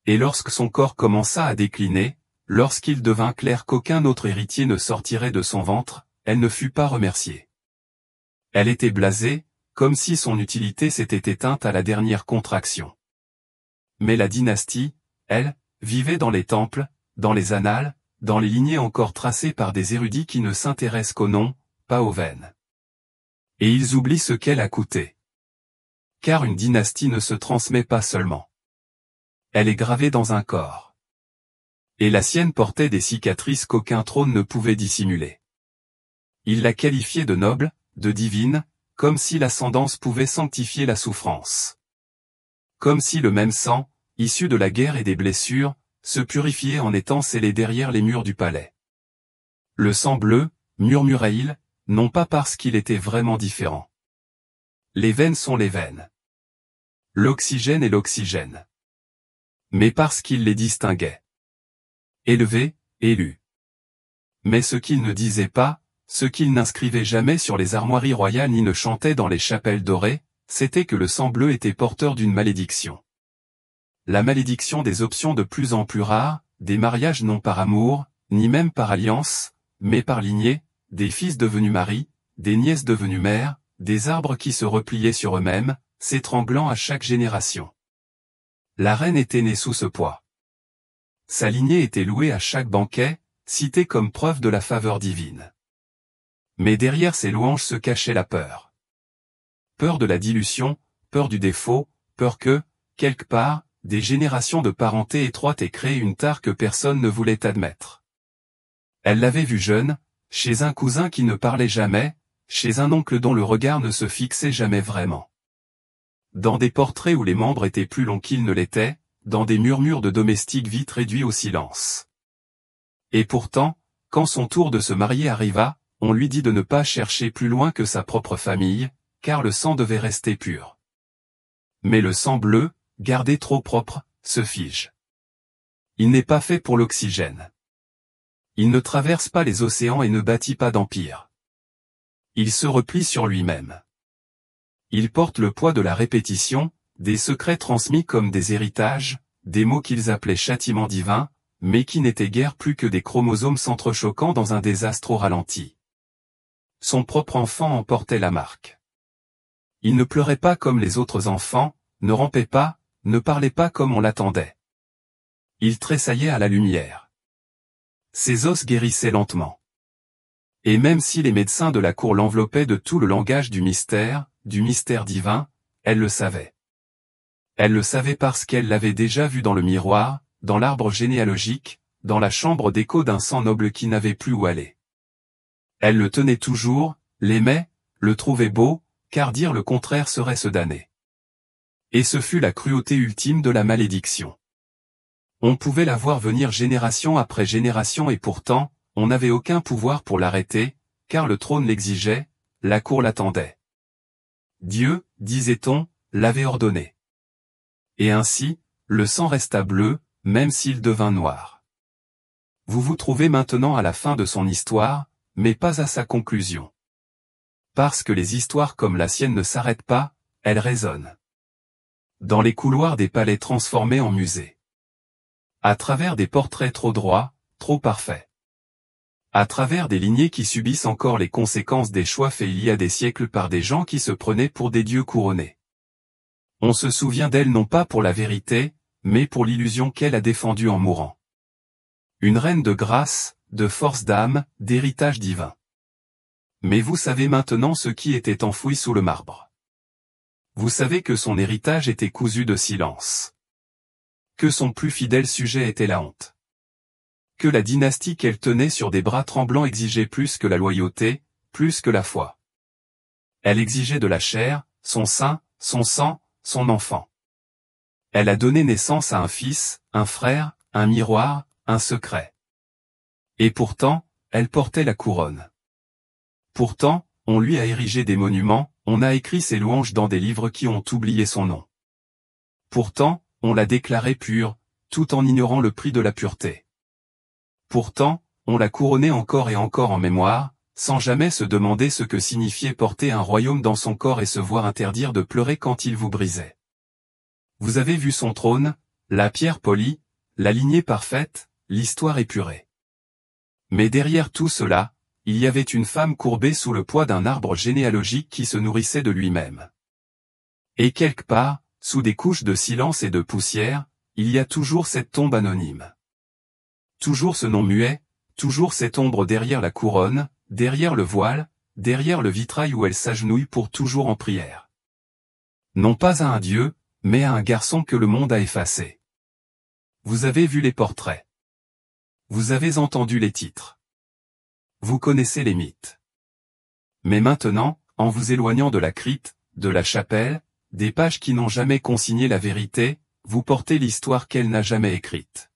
Et lorsque son corps commença à décliner, lorsqu'il devint clair qu'aucun autre héritier ne sortirait de son ventre, elle ne fut pas remerciée. Elle était blasée, comme si son utilité s'était éteinte à la dernière contraction. Mais la dynastie, elle, vivait dans les temples, dans les annales, dans les lignées encore tracées par des érudits qui ne s'intéressent qu'au nom, pas aux veines. Et ils oublient ce qu'elle a coûté. Car une dynastie ne se transmet pas seulement. Elle est gravée dans un corps. Et la sienne portait des cicatrices qu'aucun trône ne pouvait dissimuler. Il la qualifiait de noble, de divine, comme si l'ascendance pouvait sanctifier la souffrance. Comme si le même sang, issu de la guerre et des blessures, se purifiait en étant scellé derrière les murs du palais. Le sang bleu, murmurait-il, non pas parce qu'il était vraiment différent. Les veines sont les veines. L'oxygène est l'oxygène. Mais parce qu'il les distinguait. Élevé, élu. Mais ce qu'il ne disait pas, ce qu'il n'inscrivait jamais sur les armoiries royales ni ne chantait dans les chapelles dorées, c'était que le sang bleu était porteur d'une malédiction. La malédiction des options de plus en plus rares, des mariages non par amour, ni même par alliance, mais par lignée, des fils devenus maris, des nièces devenues mères, des arbres qui se repliaient sur eux-mêmes, s'étranglant à chaque génération. La reine était née sous ce poids. Sa lignée était louée à chaque banquet, citée comme preuve de la faveur divine. Mais derrière ces louanges se cachait la peur. Peur de la dilution, peur du défaut, peur que, quelque part, des générations de parenté étroite aient créé une tare que personne ne voulait admettre. Elle l'avait vue jeune, chez un cousin qui ne parlait jamais, chez un oncle dont le regard ne se fixait jamais vraiment. Dans des portraits où les membres étaient plus longs qu'ils ne l'étaient, dans des murmures de domestiques vite réduits au silence. Et pourtant, quand son tour de se marier arriva, on lui dit de ne pas chercher plus loin que sa propre famille, car le sang devait rester pur. Mais le sang bleu, gardé trop propre, se fige. Il n'est pas fait pour l'oxygène. Il ne traverse pas les océans et ne bâtit pas d'empire. Il se replie sur lui-même. Il porte le poids de la répétition, des secrets transmis comme des héritages, des mots qu'ils appelaient châtiments divins, mais qui n'étaient guère plus que des chromosomes s'entrechoquant dans un désastre au ralenti. Son propre enfant en portait la marque. Il ne pleurait pas comme les autres enfants, ne rampait pas, ne parlait pas comme on l'attendait. Il tressaillait à la lumière. Ses os guérissaient lentement. Et même si les médecins de la cour l'enveloppaient de tout le langage du mystère divin, elle le savait. Elle le savait parce qu'elle l'avait déjà vu dans le miroir, dans l'arbre généalogique, dans la chambre d'écho d'un sang noble qui n'avait plus où aller. Elle le tenait toujours, l'aimait, le trouvait beau, car dire le contraire serait se damner. Et ce fut la cruauté ultime de la malédiction. On pouvait la voir venir génération après génération et pourtant, on n'avait aucun pouvoir pour l'arrêter, car le trône l'exigeait, la cour l'attendait. Dieu, disait-on, l'avait ordonné. Et ainsi, le sang resta bleu, même s'il devint noir. Vous vous trouvez maintenant à la fin de son histoire, mais pas à sa conclusion. Parce que les histoires comme la sienne ne s'arrêtent pas, elles résonnent. Dans les couloirs des palais transformés en musées. À travers des portraits trop droits, trop parfaits. À travers des lignées qui subissent encore les conséquences des choix faits il y a des siècles par des gens qui se prenaient pour des dieux couronnés. On se souvient d'elle non pas pour la vérité, mais pour l'illusion qu'elle a défendue en mourant. Une reine de grâce, de force d'âme, d'héritage divin. Mais vous savez maintenant ce qui était enfoui sous le marbre. Vous savez que son héritage était cousu de silence. Que son plus fidèle sujet était la honte. Que la dynastie qu'elle tenait sur des bras tremblants exigeait plus que la loyauté, plus que la foi. Elle exigeait de la chair, son sein, son sang, son enfant. Elle a donné naissance à un fils, un frère, un miroir, un secret. Et pourtant, elle portait la couronne. Pourtant, on lui a érigé des monuments, on a écrit ses louanges dans des livres qui ont oublié son nom. Pourtant, on l'a déclarée pure, tout en ignorant le prix de la pureté. Pourtant, on l'a couronnée encore et encore en mémoire, sans jamais se demander ce que signifiait porter un royaume dans son corps et se voir interdire de pleurer quand il vous brisait. Vous avez vu son trône, la pierre polie, la lignée parfaite, l'histoire épurée. Mais derrière tout cela, il y avait une femme courbée sous le poids d'un arbre généalogique qui se nourrissait de lui-même. Et quelque part, sous des couches de silence et de poussière, il y a toujours cette tombe anonyme. Toujours ce nom muet, toujours cette ombre derrière la couronne, derrière le voile, derrière le vitrail où elle s'agenouille pour toujours en prière. Non pas à un dieu, mais à un garçon que le monde a effacé. Vous avez vu les portraits. Vous avez entendu les titres. Vous connaissez les mythes. Mais maintenant, en vous éloignant de la crypte, de la chapelle, des pages qui n'ont jamais consigné la vérité, vous portez l'histoire qu'elle n'a jamais écrite.